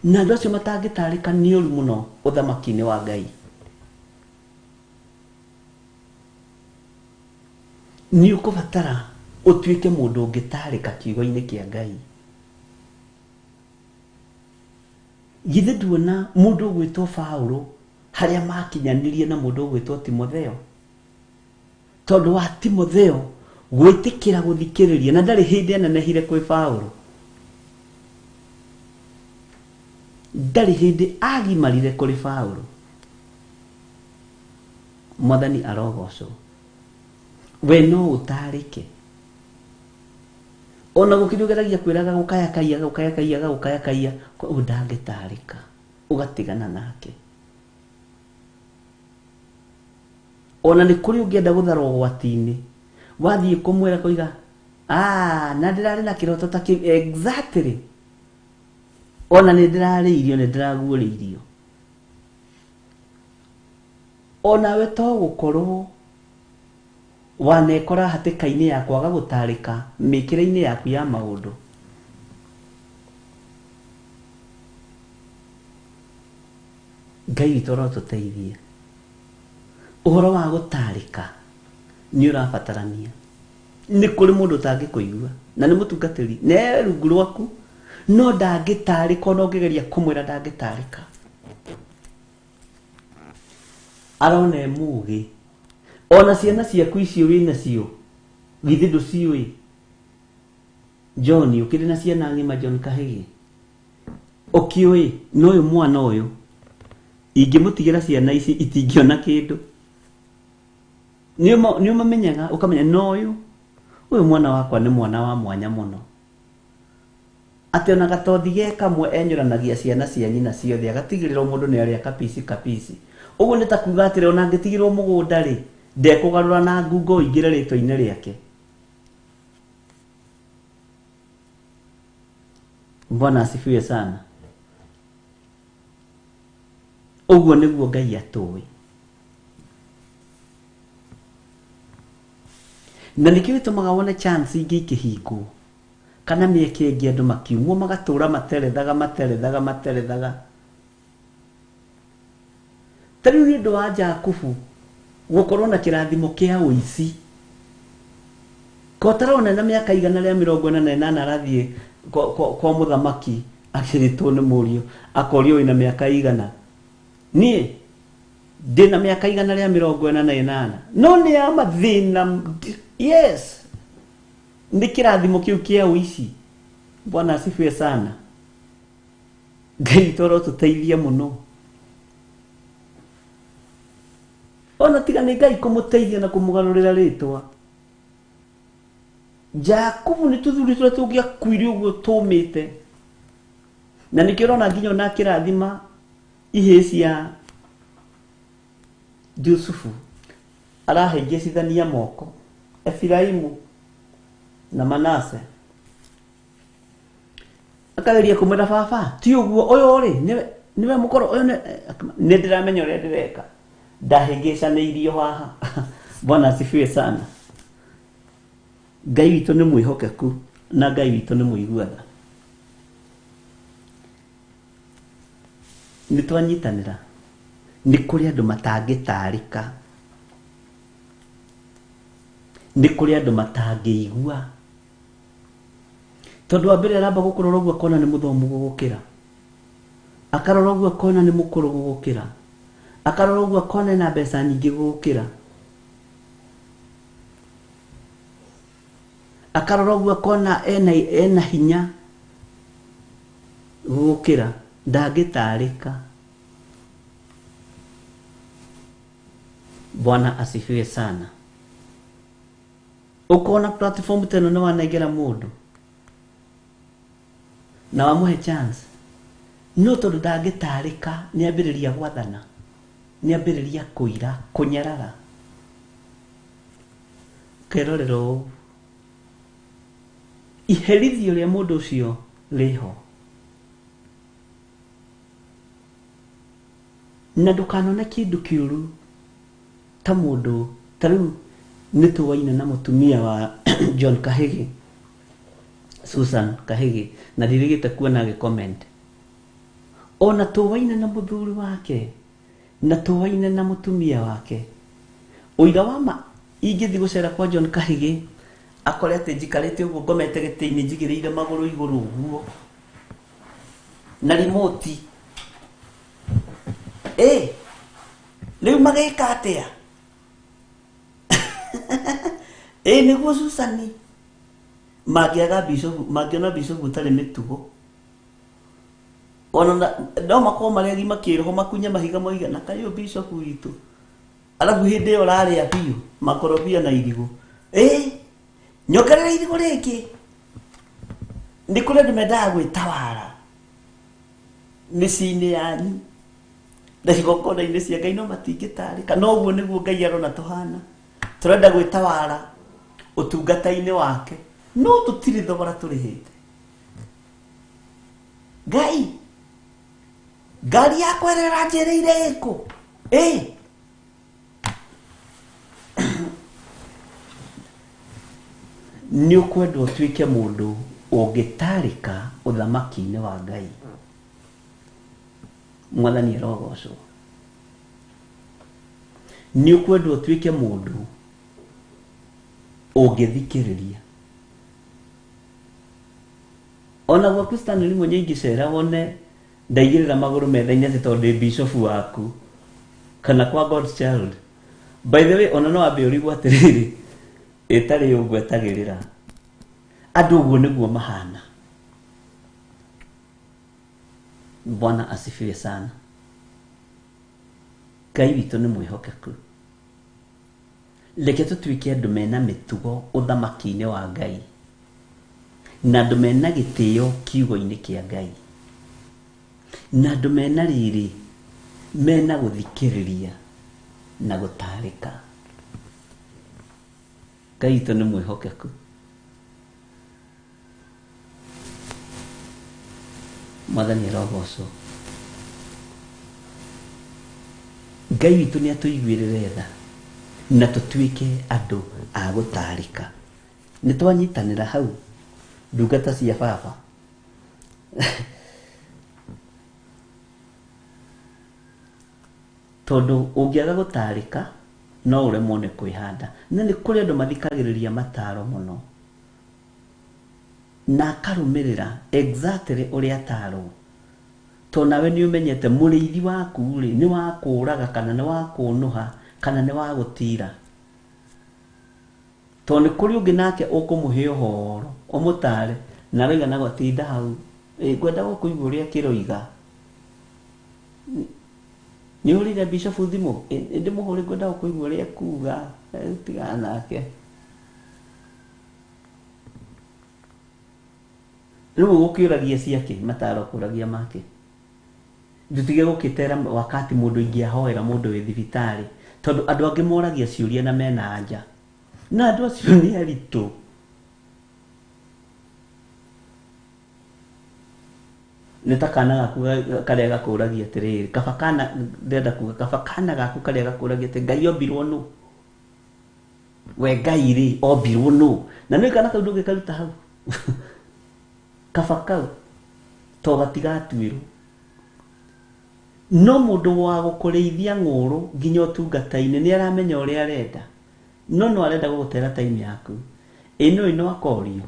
A: Na andũ acio matangĩtaarĩka nĩ ũru mũno ũthamaki-inĩ wa Ngai. Nĩ ũkũbatara ũtuĩke mũndũ ũngĩtaarĩka kiugo-inĩ kĩa Ngai. Githĩ nduona mũndũ ũgwĩtwo Paulo harĩa makinyanirie na mũndũ ũgwĩtwo Timotheo? Tondũ wa Timotheo gwĩtĩkĩra gũthikĩrĩria na ndarĩ hĩndĩ ananehire kwĩ Paulo. Ndarĩ hĩndĩ agimarire kũrĩ Paulo. Mwathani arogocwo. We no ũtaarĩke. Ona gũkĩrĩgeragia kwĩraga gũkayakaia ndangĩtaarĩka, ũgatigana nake. Ona nĩ kũrĩ ũngĩenda gũthara ũgwati-inĩ, wathiĩ kũmwĩra koiga na ndĩrarĩ na kĩroto ta kĩu. Exactly. Ona nĩ ndĩrarĩirio, nĩ ndĩraguũrĩirio. Ona we to gũkorwo wanekora hatĩka-inĩ ya kwaga gũtaarĩka mĩkĩre-inĩ yaku ya maũndũ. Ngai witũ arotũteithie. Ũhoro wa gũtaarĩka nĩ ũrabatarania. Nĩ kũrĩ mũndũ ũtangĩkũigua na nĩ mũtungatĩri ne rungu rwaku, no ndangĩtaarĩka ona ũngĩgeria kũmwĩra ndangĩtaarĩka. Arona mũũgĩ. Ona ciana ciaku icio wĩna cio githĩ ndũciũĩ? John, ũkĩrĩ na ciana ng'ima John Kahĩgi, ũkĩũĩ no ũyũ mwana ũyũ ingĩmũtigĩra ciana ici itingĩona kĩndũ. Nĩ ũmamenyaga ũkamenya no ũyũ mwana wakwa nĩ mwana wa mwanya mũno. Atĩ ona gatothi ge kamwe enyũranagia ciana cia nyina ciothe, agatigĩrĩrwo mũndũ nĩ arĩa kapici. Ũguo nĩ ta kuuga atĩrĩ ona angĩtigĩrwo mũgũnda rĩ, ndekũgarũra na ngungo ingĩre rĩtwa-inĩ rĩake. Bwana asifiwe sana. Uguo niguo Ngai atũĩ. Na nĩkĩo gĩtũmaga wone chance ingĩ ikĩhingwo kana mĩeke ĩngĩ andũ makiumwo magatũra materethaga. Tarĩu nĩ ũndũ wa Jakubu gũkorwo na kĩrathimo kĩa ũici. Ko tarona na mĩaka igana rĩa 48 arathiĩ kwa mũthamaki akĩrĩtwo nĩ mũriũ akorio wĩna mĩaka igana. Niĩ ndĩna mĩaka igana rĩa 48 no nĩ ya mathĩna. Yes, nĩ kĩrathimo kĩu kĩa ũici. Bwana asifiwe sana. Ngai toro tũteithie mũno. Ona tiga nĩ Ngai kũmũteithia na kũmũgarũrĩra rĩtwa. Jakubu nĩ tũthuri tũrĩa tũngĩakuire ũguo tũmĩte. Na nĩkĩo ũrona nginya ona kĩrathima ihĩ cia Jusufu arahĩngĩcithania moko. Efiraimu na Manase akageria kũmwĩra baba ti ũguo ũyũ rĩ nĩwe mũkoro ũyũ nĩ ndĩramenya ũrĩa ndĩreka ndahĩngĩcanĩirio haha. Bwana asifiwe sana. Ngai witũ nĩ mwĩhokeku na Ngai witũ nĩ mũiguaga. Nĩ twanyitanĩra nĩ kũrĩ andũ matangĩtarĩka, nĩ kũrĩ andũ matangĩigua. Tondũ wa mbere aramba gũkũrora ũguo akona nĩ mũthomu gũgũkĩra, akarora ũguo akona nĩ mũkũrũ gũgũkĩra, akarora ũguo akona na mbeca nyingĩ gũgũkĩra, akarora ũguo akona ena hinya gũgũkĩra, ndangĩtarĩka. Bwana asifiwe sana. Ukona platform teno nĩ wanengera mũndũ na wamũhe chance no tondũ ndangĩtarĩka nĩ ambĩrĩria gwathana, nĩ ambĩrĩria kũira, kũnyarara. Kerorero iherithio rĩa mũndũ ũcio rĩho, na ndũkanone kĩndũ kĩũru ta mũndũ tarĩu nĩ tũwaine na mũtumia wa John Kahĩgi, Susan Kahĩgi, na ndirigĩte kuona gĩ-comment. Ona tũwaine na mũthuri wake na tũwaine na mũtumia wake. Ũira wa ma ingĩthi gũcera kwa John Kahĩgi akorete njikarĩte ũguo ngomete gĩtĩ-inĩ njigĩrĩire magũrũ igũrũ ũguo na remote. Rĩu magĩka atĩa? Nĩguo Susan mangĩaga bishop, mangĩona bishop ũtarĩ mĩtugo. Ona no makorwo marĩ agima kĩroho makunye mahiga moiga na kayo bishop witũ. Alafu hĩndĩ ĩyo rarĩa biũ makorobia na irigũ. Nyokerera irigũ rĩngĩ. Nĩ kũrĩ andũ mendaga gwĩtawara mĩciĩ-inĩ yanyu na igongona-inĩ cia Ngai no matingĩtarĩka. No ũguo nĩguo Ngai arona tũhana. Tũrenda gwĩtawara ũtungata-inĩ wake no tũtirĩ thogora tũrĩhĩte. Ngai ngari yakwa ĩranjĩrĩire ĩkũ? Nĩ ũkwenda ũtuĩke mũndũ ũngĩtarĩka ũthamaki-inĩ wa Ngai. Mwathani arogocwo. Nĩ ũkwenda ũtuĩke mũndũ ũngĩthikĩrĩria. Ona gwaku Stanley mwenye ingĩcera wone ndaigĩrĩra magũrũ metha-inĩ atĩ tondũ ndĩ bishop waku kana kwa God's child. By the way, ona no ambe ũrigwo atĩrĩrĩ ĩtarĩ ũgwetagĩrĩra. Andũ ũguo nĩguo mahana. Bwana asifiwe sana. Ngai witũ nĩ mwĩhokeku. Reke tũtuĩke andũ mena mĩtugo ũthamaki-inĩ wa Ngai na andũ mena gĩtĩo kiugo-inĩ kĩa Ngai na andũ mena rĩrĩ mena gũthikĩrĩria na gũtarĩka. Ngai witũ nĩ mwĩhokeku. mwathani arogocwo. Ngai witũ nĩ atũiguĩrĩre tha na tũtuĩke andũ a gũtarĩka. Nĩ twanyitanĩra hau ndungata cia baba tondũ ũngĩaga gũtarĩka no ũremwo nĩ kwĩhanda. Na nĩ kũrĩ andũ mathikagĩrĩria mataro mũno na akarũmĩrĩra exactly ũrĩa atarwo, to nawe nĩ ũmenyete mũrĩithi waku rĩ nĩ wa kũũraga kana nĩ wa kũnũha kana nĩ wa gũtira, to nĩ kũrĩ ũngĩ nake ũkũmũhe ũhoro ũmũtare na rĩga na gũtinda hau ngwenda gũkũigua ũrĩa kĩroiga. Nĩ ũrĩire Bishop thimũ ndĩmũhũrĩ ngwenda gũkũigua ũrĩa kuga tigana nake. Rĩu gũkĩũragia ciake mataro kũragia make. Ndutige gũkĩtera wakati mũndũ ingĩahoera mũndũ wĩ thibitarĩ, tondũ andũ angĩ moragia ciũria na mena anja na andũ acio nĩ aritũ. Nĩ ta kana gaku karĩa gakũragia atĩrĩrĩ, kaba kana ndenda kuga kaba kana gaku karĩa gakũragia atĩ Ngai ombirwo nũ, we Ngai rĩ ombirwo nũ, na nĩ kana kau ndũngĩkaruta hau kaba kau to gatigatuĩrwo. No mũndũ wa gũkũrĩithia ng'ũrũ nginya ũtungata-inĩ nĩ aramenya ũrĩa arenda, no arenda gũgũtera time yaku ĩno ĩno akorio.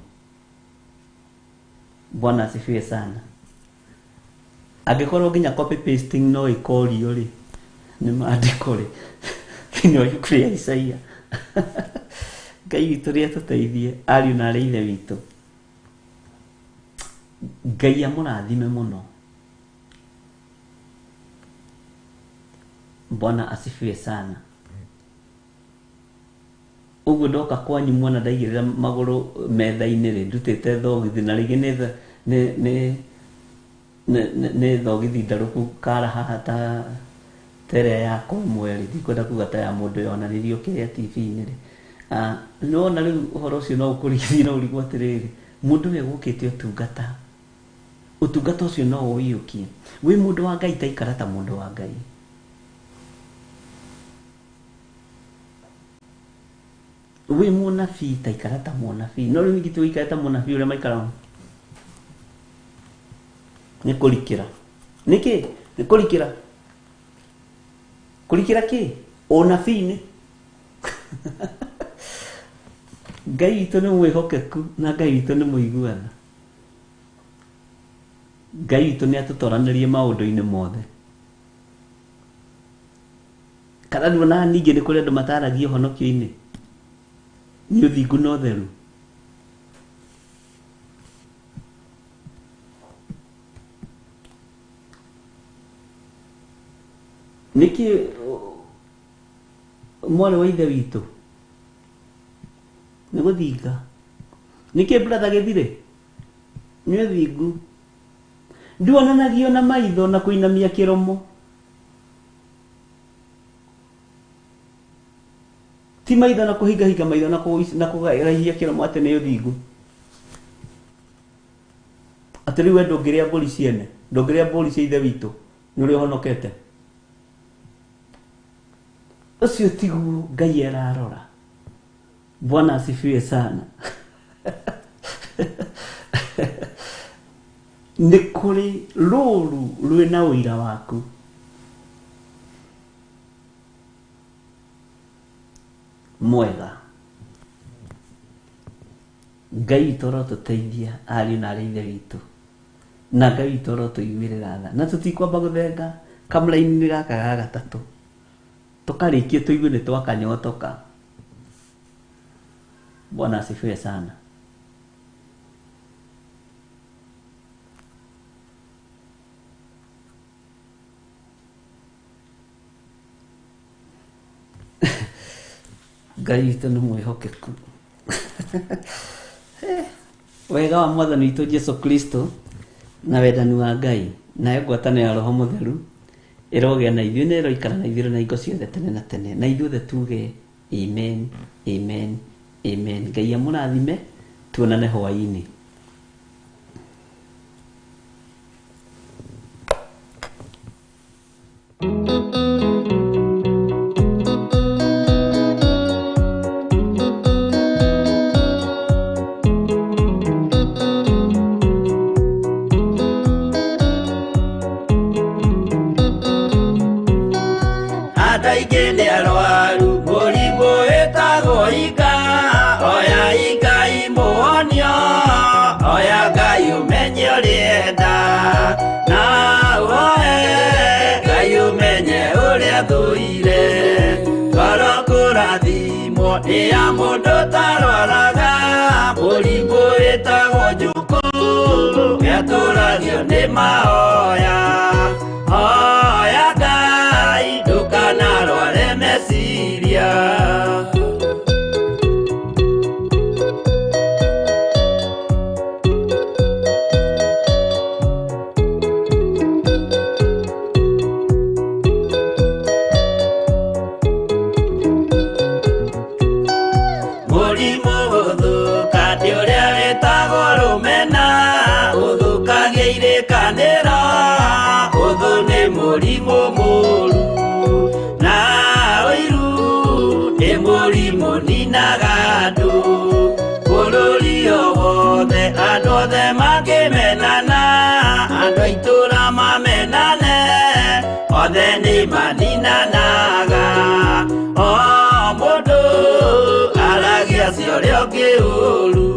A: Bwana asifiwe sana. Angĩkorwo nginya copy pasting no ĩkorio rĩ nĩ maandĩko rĩ thĩinĩ wa ibuku rĩa Isaia. Ngai witũ rĩ atũteithie ariũ na arĩ ithe witũ. Ngai amũrathime mũno. Bwana asifiwe sana. Ũguo ndoka kwanyu mwana ndaigĩrĩra magũrũ metha-inĩ rĩ ndutĩte thogithi na rĩngĩ nĩ thogithi ndarũku kara haha ta tere yakwa mweri ndikwenda kuga ta ya mũndũ yonanirio kĩrĩa TV-inĩ rĩ. Nĩwona rĩu ũhoro ũcio no ũkũrigithia no ũrigwo atĩrĩrĩ, mũndũ we gũkĩte ũtungata ũcio no ũiyũkie. Wĩ mũndũ wa Ngai taikara ta mũndũ wa Ngai. Wĩ mũnabii taikara ta mũnabii. No rĩu ingĩ tũikare ta mũnabii ũrĩa maikara nĩ kũrikĩra. Nĩkĩ? Nĩ kũrikĩra. Kũrikĩra kĩ? Ũnabii-inĩ. Ngai witũ nĩ mwĩhokeku na Ngai witũ nĩ mũiguana. Ngai witũ nĩ atũtoranĩrie maũndũ-inĩ mothe. Kana nduona ningĩ nĩ kũrĩ andũ mataragia ũhonokio-inĩ nĩ ũthingu na ũtheru. Nĩkĩ mwarĩ wa ithe witũ nĩ gũthinga. Nĩkĩ brother gĩthirĩ nĩ ũthingu. Nduonanagio na maitho na kũinamia kĩromo. Ti maitho na kũhingahinga maitho na kũraihia kĩromo atĩ nĩ ũthingu. Atĩ rĩu we ndũngĩrĩa mbũri ciene, ndũngĩrĩa mbũri cia ithe witũ nĩ ũrĩa ũhonokete. Ũcio tiguo Ngai ararora. Bwana asifiwe sana. Nĩ kũrĩ rũũru rwĩna ũira waku. Mwega. Ngai witũ arotũteithia ariũ na arĩ ithe witũ. Na Ngai witũ arotũiguĩrĩra tha. Na tũtikwamba gũthenga kamũra-inĩ gaka ga gatatũ. Tũkarĩkie tũigue nĩ twakanyotoka. Bwana asifiwe sana. Ngai witũ nĩ mwĩhokeku. Wega wa Mwathani witũ Jesu Kristo na wendani wa Ngai na ngwatanĩro ya Roho Mũtheru ĩrogĩa na ithuĩ na ĩroikara na ithuĩ na hingo ciothe tene na tene. Na ithuothe tuge amen, amen, amen. Ngai amũrathime, tuonane hwaĩ-inĩ.
B: ya mũndũ tarwaraga mũrimũ wĩtagwo njukũ gĩatũragio nĩ mahoya hoya Ngai ndũkanarware meciria mũrimũ mũru na ũiru nĩ mũrimũ ninaga andũ bũrũri wothe andũ othe mangĩmenana andũ a itũũra mamenane othe nĩ maninanaga o mũndũ aragia cio ũrĩa ũngĩ ũru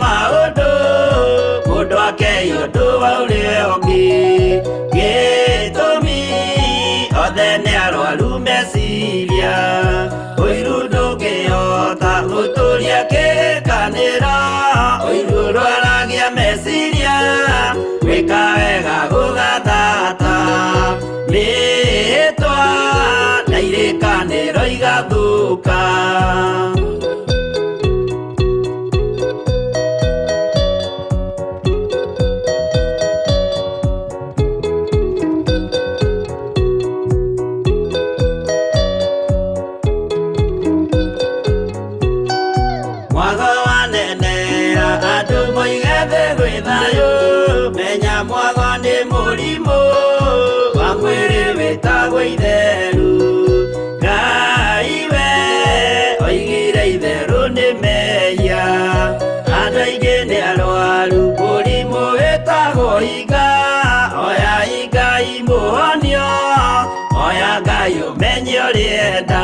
B: maũndũ mũndũ akeyo ũndũ wa ũrĩa ũngĩ gĩtũmi othe nĩ arwaru meciria ũiru ndũngĩhota gũtũria kĩkanĩro ũiru ũrwaragia meciria gwĩka wega gũgathata mĩĩtwa na irĩkanĩro igathũka mwago nĩ mũrimũ wa mwĩrĩ wĩtagwo itherũ Ngai we oigire itherũ nĩ mehia andũ aingĩ nĩ arwaru mũrimũ wĩtagwo inga oya Ngai mũhonio oya Ngai ũmenye ũrĩa enda